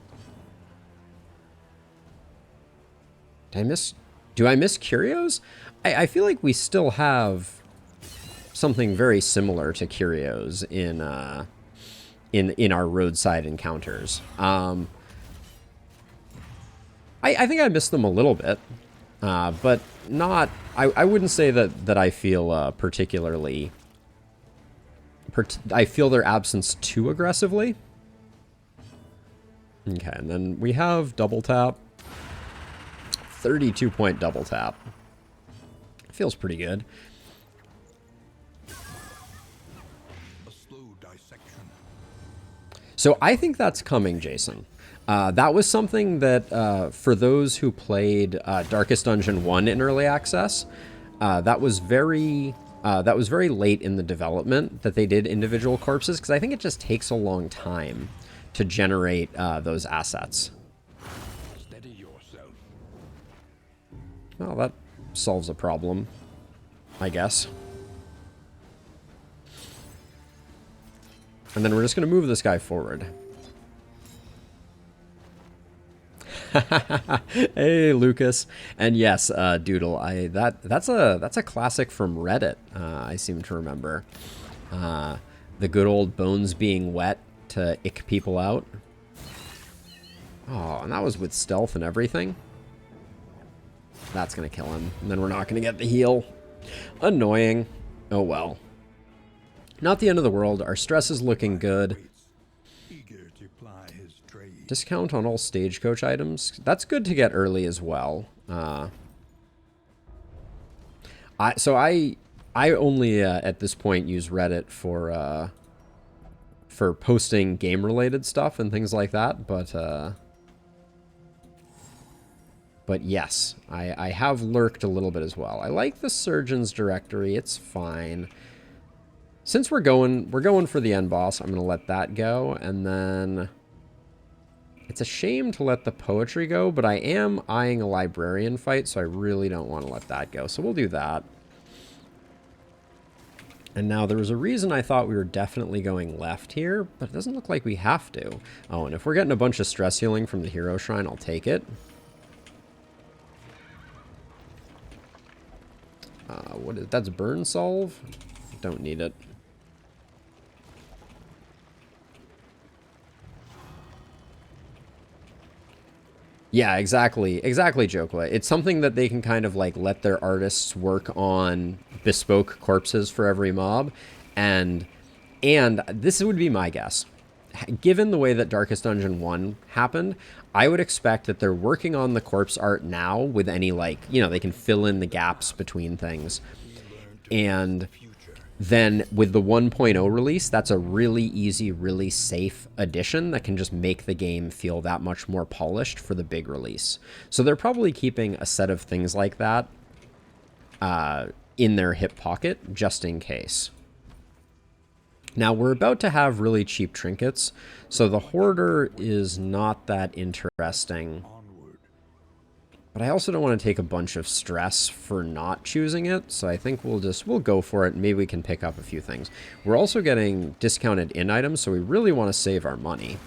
Do I miss Curios? I feel like we still have something very similar to Curios in our roadside encounters. I think I miss them a little bit, but not. I wouldn't say that I feel particularly. I feel their absence too aggressively. Okay, and then we have double tap. 32-point double tap. Feels pretty good. A slow dissection. So I think that's coming, Jason. That was something that, for those who played Darkest Dungeon 1 in early access, that was very late in the development that they did individual corpses, because I think it just takes a long time to generate those assets. Steady yourself. Well, that solves a problem, I guess. And then we're just going to move this guy forward. Hey, Lucas. And yes, Doodle, that's a classic from Reddit, I seem to remember. The good old bones being wet to ick people out. Oh, and that was with stealth and everything. That's going to kill him. And then we're not going to get the heal. Annoying. Oh, well. Not the end of the world. Our stress is looking good. Eager to ply his trade. Discount on all stagecoach items. That's good to get early as well. I only at this point use Reddit for posting game related stuff and things like that, but yes, I have lurked a little bit as well. I like the surgeon's directory. It's fine. Since we're going for the end boss, I'm going to let that go, and then it's a shame to let the poetry go, but I am eyeing a librarian fight, so I really don't want to let that go. So we'll do that. And now there was a reason I thought we were definitely going left here, but it doesn't look like we have to. Oh, and if we're getting a bunch of stress healing from the hero shrine, I'll take it. That's burn solve? Don't need it. Yeah, exactly. Exactly, Jokla. It's something that they can kind of like let their artists work on bespoke corpses for every mob. And this would be my guess. Given the way that Darkest Dungeon 1 happened, I would expect that they're working on the corpse art now with any, like, you know, they can fill in the gaps between things. And then with the 1.0 release, that's a really easy, really safe addition that can just make the game feel that much more polished for the big release. So they're probably keeping a set of things like that in their hip pocket just in case. Now, we're about to have really cheap trinkets, so the Hoarder is not that interesting. But I also don't want to take a bunch of stress for not choosing it, so I think we'll go for it, and maybe we can pick up a few things. We're also getting discounted in items, so we really want to save our money.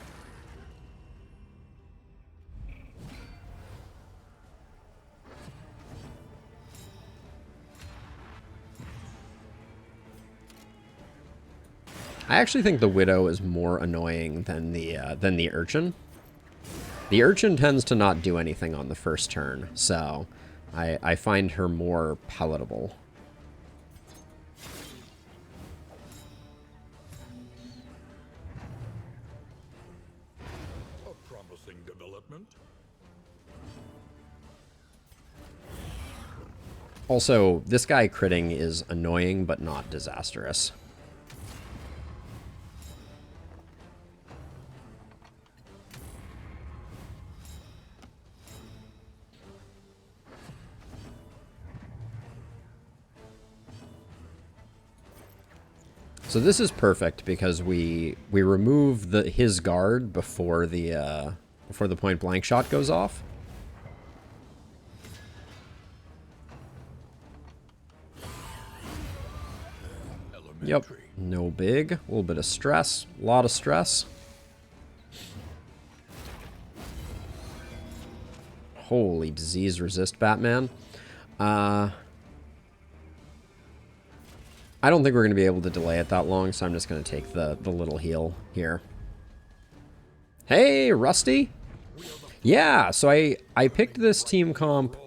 I actually think the Widow is more annoying than the Urchin. The Urchin tends to not do anything on the first turn, so I find her more palatable. A promising development. Also, this guy critting is annoying but not disastrous. So this is perfect because we remove his guard before the point blank shot goes off. Yep, no big, a little bit of stress, a lot of stress. Holy disease resist, Batman. I don't think we're going to be able to delay it that long, so I'm just going to take the little heal here. Hey, Rusty! Yeah, so I picked this team comp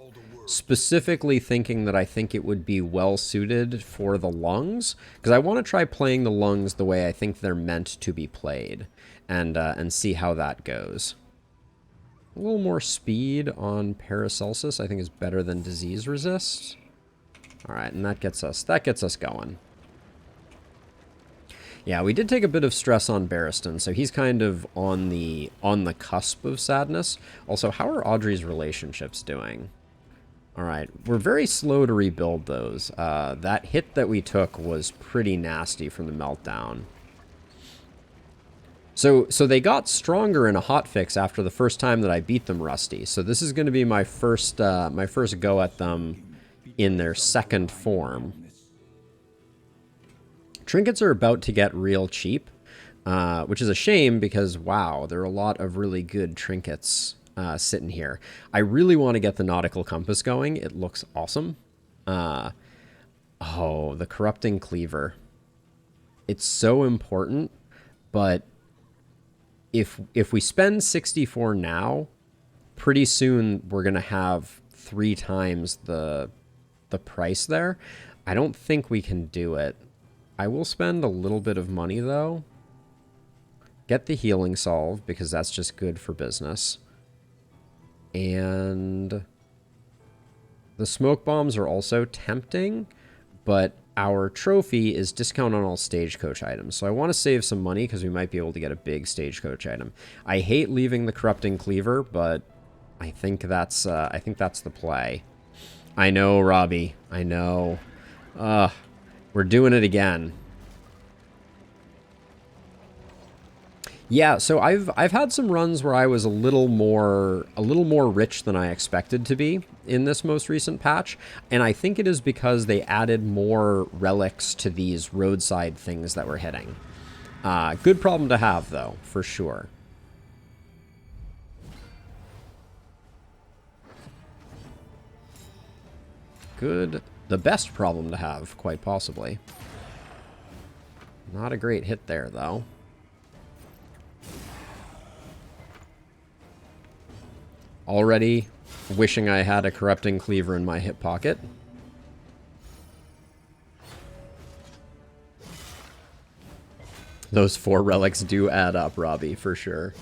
specifically thinking that I think it would be well suited for the lungs, because I want to try playing the lungs the way I think they're meant to be played, and see how that goes. A little more speed on Paracelsus I think is better than disease resist. All right, and that gets us going. Yeah, we did take a bit of stress on Barristan, so he's kind of on the cusp of sadness. Also, how are Audrey's relationships doing? All right, we're very slow to rebuild those. That hit that we took was pretty nasty from the meltdown. So they got stronger in a hotfix after the first time that I beat them, Rusty. So this is going to be my first go at them in their second form. Trinkets are about to get real cheap, which is a shame because, wow, there are a lot of really good trinkets sitting here. I really want to get the nautical compass going. It looks awesome. Oh, the corrupting cleaver. It's so important, but if we spend 64 now, pretty soon we're going to have 3 times the price there. I don't think we can do it. I will spend a little bit of money, though. Get the healing solve, because that's just good for business. And the smoke bombs are also tempting, but our trophy is discount on all stagecoach items. So I want to save some money, because we might be able to get a big stagecoach item. I hate leaving the corrupting cleaver, but I think that's the play. I know, Robbie. I know. We're doing it again. Yeah, so I've had some runs where I was a little more rich than I expected to be in this most recent patch, and I think it is because they added more relics to these roadside things that we're hitting. Good problem to have, though, for sure. Good. The best problem to have, quite possibly. Not a great hit there, though. Already wishing I had a corrupting cleaver in my hip pocket. Those 4 relics do add up, Robbie, for sure.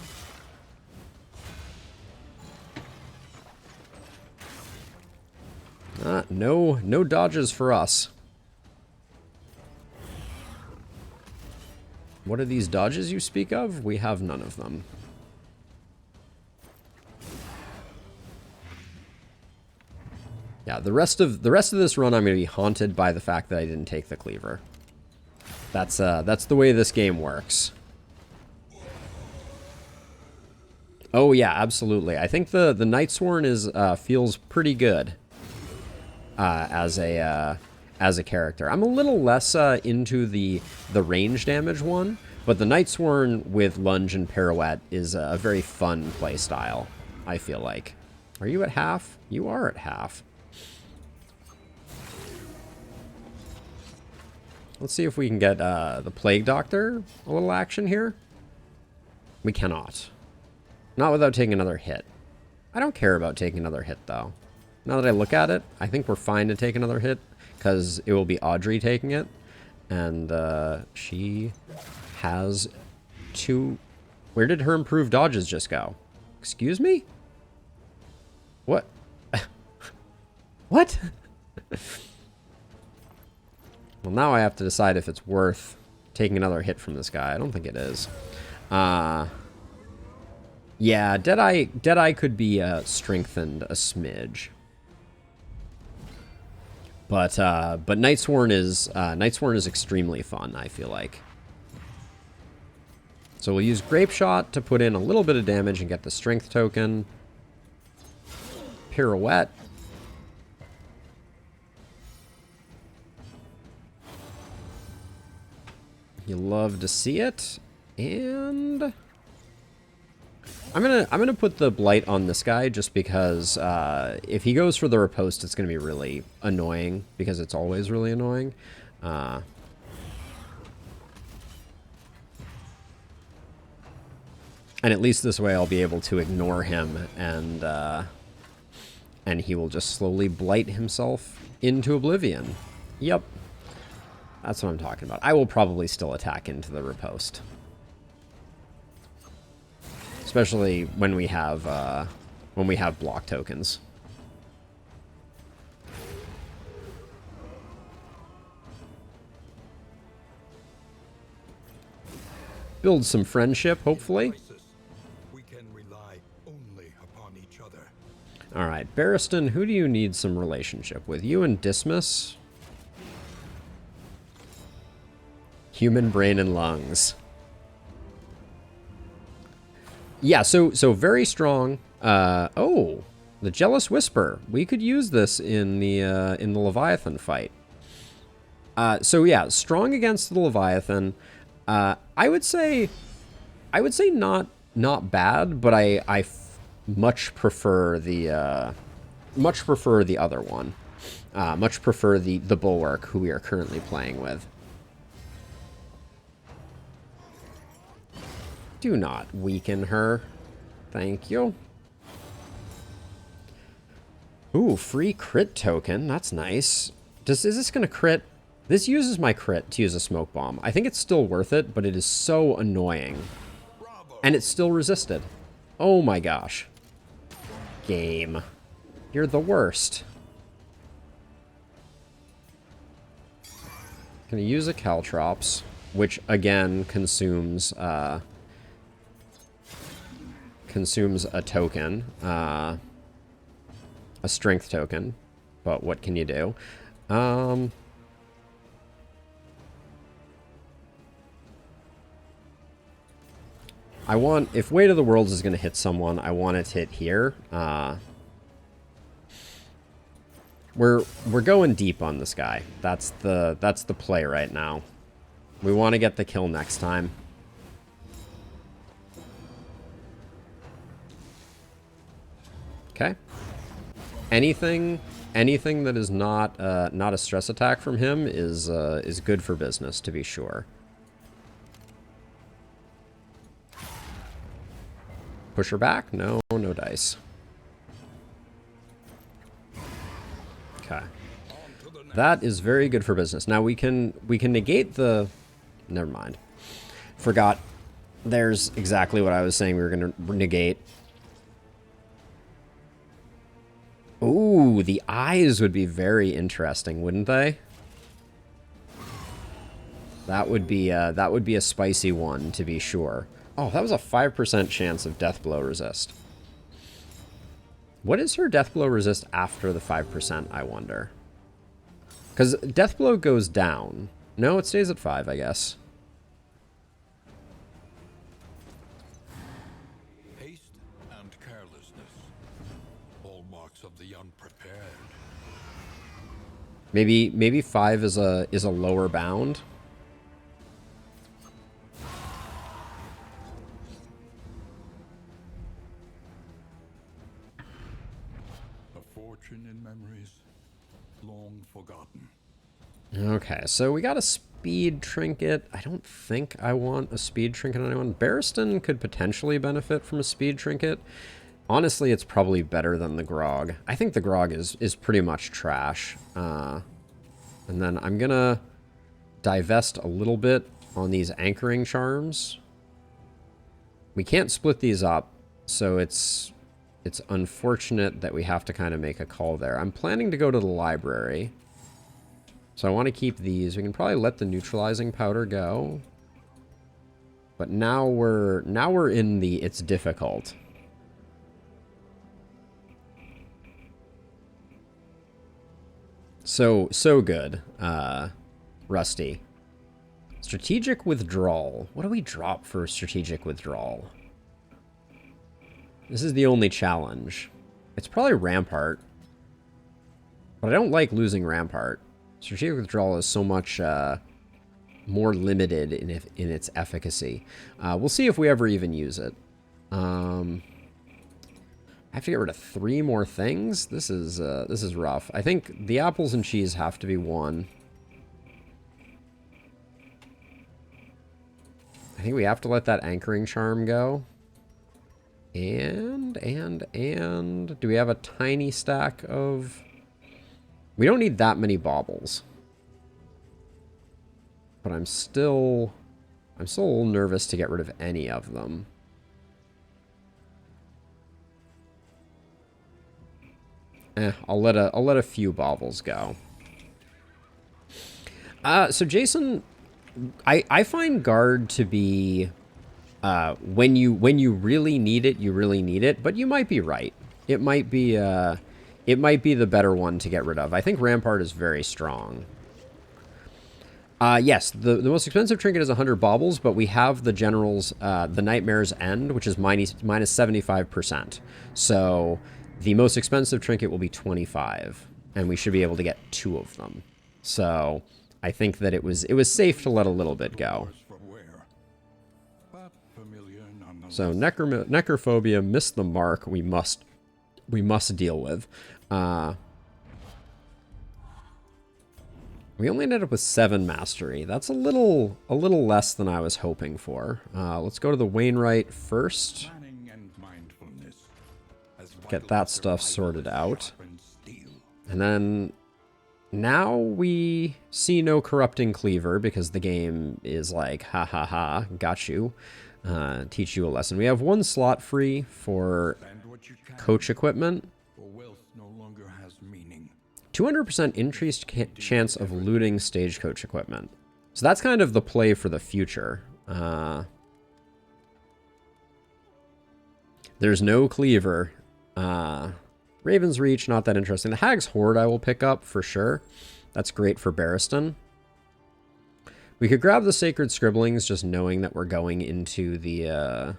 No dodges for us. What are these dodges you speak of? We have none of them. Yeah, the rest of this run I'm going to be haunted by the fact that I didn't take the cleaver. That's the way this game works. Oh yeah, absolutely. I think the Nightsworn is feels pretty good as a character. I'm a little less into the range damage one, but the Nightsworn with lunge and pirouette is a very fun play style, I feel like. Are you at half? You are at half. Let's see if we can get the Plague Doctor a little action here. We cannot. Not without taking another hit. I don't care about taking another hit, though. Now that I look at it, I think we're fine to take another hit, because it will be Audrey taking it. And she has 2... Where did her improved dodges just go? Excuse me? What? What? Well, now I have to decide if it's worth taking another hit from this guy. I don't think it is. Yeah, Deadeye could be strengthened a smidge. But Nightsworn is extremely fun, I feel like. So we'll use Grape Shot to put in a little bit of damage and get the strength token. Pirouette. You love to see it. And I'm gonna put the Blight on this guy just because if he goes for the riposte, it's gonna be really annoying, because it's always really annoying. And at least this way I'll be able to ignore him, and he will just slowly blight himself into oblivion. Yep. That's what I'm talking about. I will probably still attack into the riposte. Especially when we have block tokens. build some friendship, hopefully. We can rely only upon each other. All right, Barristan, who do you need some relationship with? You and Dismas? Human brain and lungs. Yeah, so very strong. Oh, the Jealous Whisper. We could use this in the Leviathan fight. So yeah, strong against the Leviathan. I would say not bad, but I much prefer the other one. Much prefer the Bulwark, who we are currently playing with. Do not weaken her. Thank you. Ooh, free crit token. That's nice. Is this going to crit? This uses my crit to use a smoke bomb. I think it's still worth it, but it is so annoying. And it's still resisted. Oh my gosh. Game. You're the worst. Gonna use a Caltrops, which again consumes a token, a strength token, but what can you do? I want, if Weight of the Worlds is going to hit someone, I want it to hit here. We're going deep on this guy. That's the play right now. We want to get the kill next time. Okay. Anything that is not a stress attack from him is good for business, to be sure. Push her back? No dice. Okay. That is very good for business. Now we can negate the... Never mind. Forgot. There's exactly what I was saying we were going to negate. Ooh, the eyes would be very interesting, wouldn't they? That would be a spicy one, to be sure. Oh, that was a 5% chance of Deathblow resist. What is her Deathblow resist after the 5%, I wonder? Because Deathblow goes down. No, it stays at 5, I guess. Haste and carelessness, hallmarks of the unprepared. Maybe 5 is a lower bound. In memories long forgotten. Okay, so we got a speed trinket. I don't think I want a speed trinket on anyone. Barristan could potentially benefit from a speed trinket. Honestly, it's probably better than the Grog. I think the Grog is pretty much trash. And then I'm gonna divest a little bit on these anchoring charms. We can't split these up, so it's unfortunate that we have to kind of make a call there. I'm planning to go to the library. So I want to keep these. We can probably let the neutralizing powder go. But now we're in the it's difficult. So good. Rusty. Strategic withdrawal. What do we drop for strategic withdrawal? This is the only challenge. It's probably Rampart. But I don't like losing Rampart. Strategic Withdrawal is so much more limited in its efficacy. We'll see if we ever even use it. I have to get rid of 3 more things? This is rough. I think the apples and cheese have to be 1. I think we have to let that anchoring charm go. And do we have a tiny stack of... We don't need that many baubles. But I'm still a little nervous to get rid of any of them. I'll let a few baubles go. So Jason, I find guard to be When you really need it, you really need it. But you might be right. It might be the better one to get rid of. I think Rampart is very strong. Yes, the most expensive trinket is 100 baubles, but we have the General's, the Nightmare's End, which is minus 75%. So the most expensive trinket will be 25, and we should be able to get 2 of them. So I think that it was safe to let a little bit go. So necrophobia missed the mark. We must deal with. We only ended up with 7 mastery. That's a little less than I was hoping for. Let's go to the Wainwright first. Get that stuff sorted out. And then now we see no corrupting cleaver because the game is like, ha ha ha, got you. Teach you a lesson. We have 1 slot free for coach equipment. 200% increased chance of looting stagecoach equipment. So that's kind of the play for the future. There's no cleaver. Raven's Reach, not that interesting. The Hag's Hoard I will pick up for sure. That's great for Barristan. We could grab the Sacred Scribblings, just knowing that we're going into the...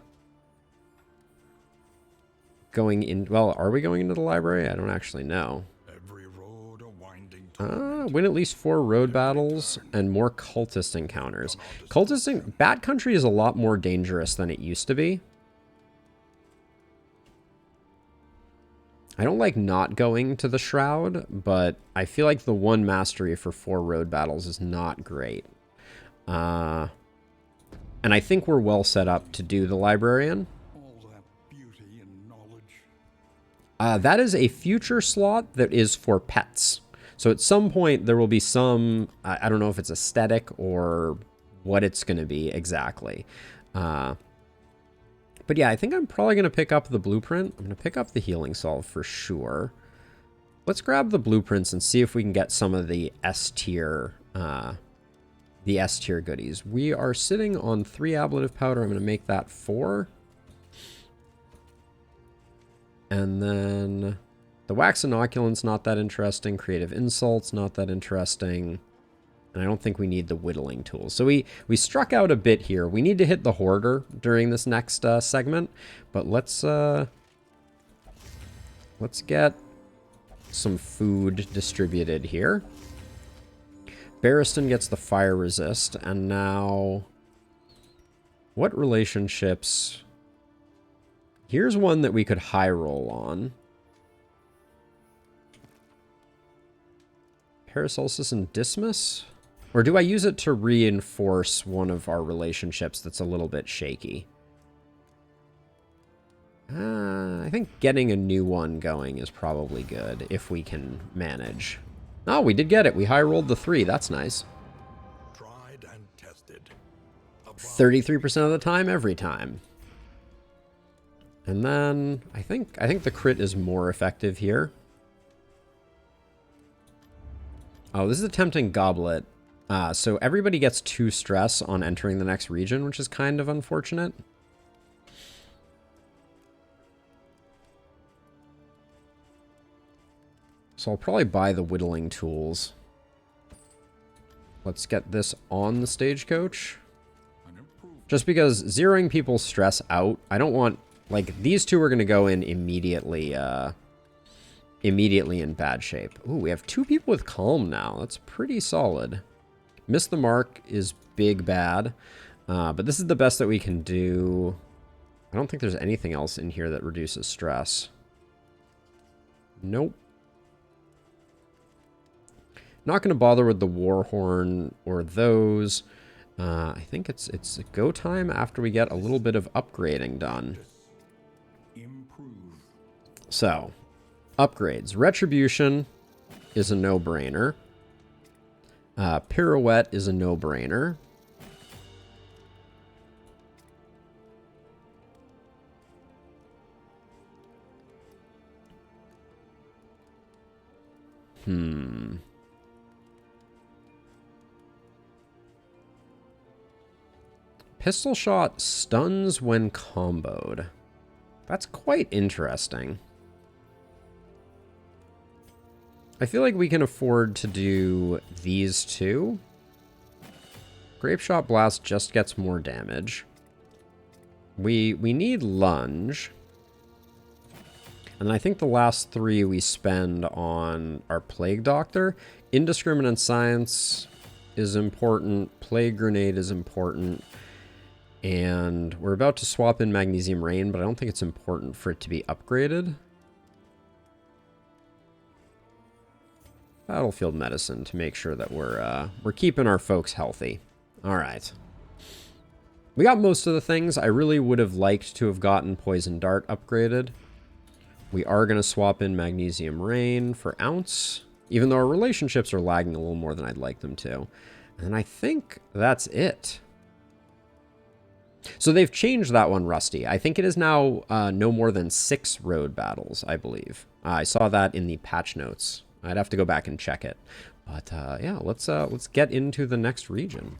Well, are we going into the library? I don't actually know. Win at least 4 road battles and more cultist encounters. Bat Country is a lot more dangerous than it used to be. I don't like not going to the Shroud, but I feel like the 1 mastery for 4 road battles is not great. And I think we're well set up to do the Librarian. That is a future slot that is for pets. So at some point there will be some, I don't know if it's aesthetic or what it's going to be exactly. But yeah, I think I'm probably going to pick up the blueprint. I'm going to pick up the healing salve for sure. Let's grab the blueprints and see if we can get some of the S tier goodies. We are sitting on 3 ablative powder. I'm going to make that 4. And then the wax inoculant's not that interesting. Creative insults, not that interesting. And I don't think we need the whittling tool. So we struck out a bit here. We need to hit the hoarder during this next segment. But let's get some food distributed here. Barristan gets the fire resist. And now, what relationships? Here's one that we could high roll on. Paracelsus and Dismas? Or do I use it to reinforce one of our relationships that's a little bit shaky? I think getting a new one going is probably good if we can manage. Oh, we did get it. We high rolled the 3. That's nice. Tried and tested. 33% of the time, every time. And then I think the crit is more effective here. Oh, this is a tempting goblet. So everybody gets 2 stress on entering the next region, which is kind of unfortunate. So I'll probably buy the whittling tools. Let's get this on the stagecoach. Just because zeroing people's stress out, I don't want... Like, these 2 are going to go in immediately in bad shape. Ooh, we have 2 people with calm now. That's pretty solid. Miss the mark is big bad. But this is the best that we can do. I don't think there's anything else in here that reduces stress. Nope. Not going to bother with the Warhorn or those. I think it's go time after we get a little bit of upgrading done. So, upgrades. Retribution is a no-brainer. Pirouette is a no-brainer. Pistol shot stuns when comboed. That's quite interesting. I feel like we can afford to do these two. Grape shot blast just gets more damage. We need lunge. And I think the last three we spend on our plague doctor. Indiscriminate science is important. Plague grenade is important. And we're about to swap in magnesium rain, but I don't think it's important for it to be upgraded. Battlefield medicine to make sure that we're keeping our folks healthy. All right. We got most of the things. I really would have liked to have gotten poison dart upgraded. We are going to swap in magnesium rain for ounce, even though our relationships are lagging a little more than I'd like them to. And I think that's it. So they've changed that one, Rusty. I think it is now no more than 6 road battles, I believe. I saw that in the patch notes. I'd have to go back and check it. But yeah, let's get into the next region.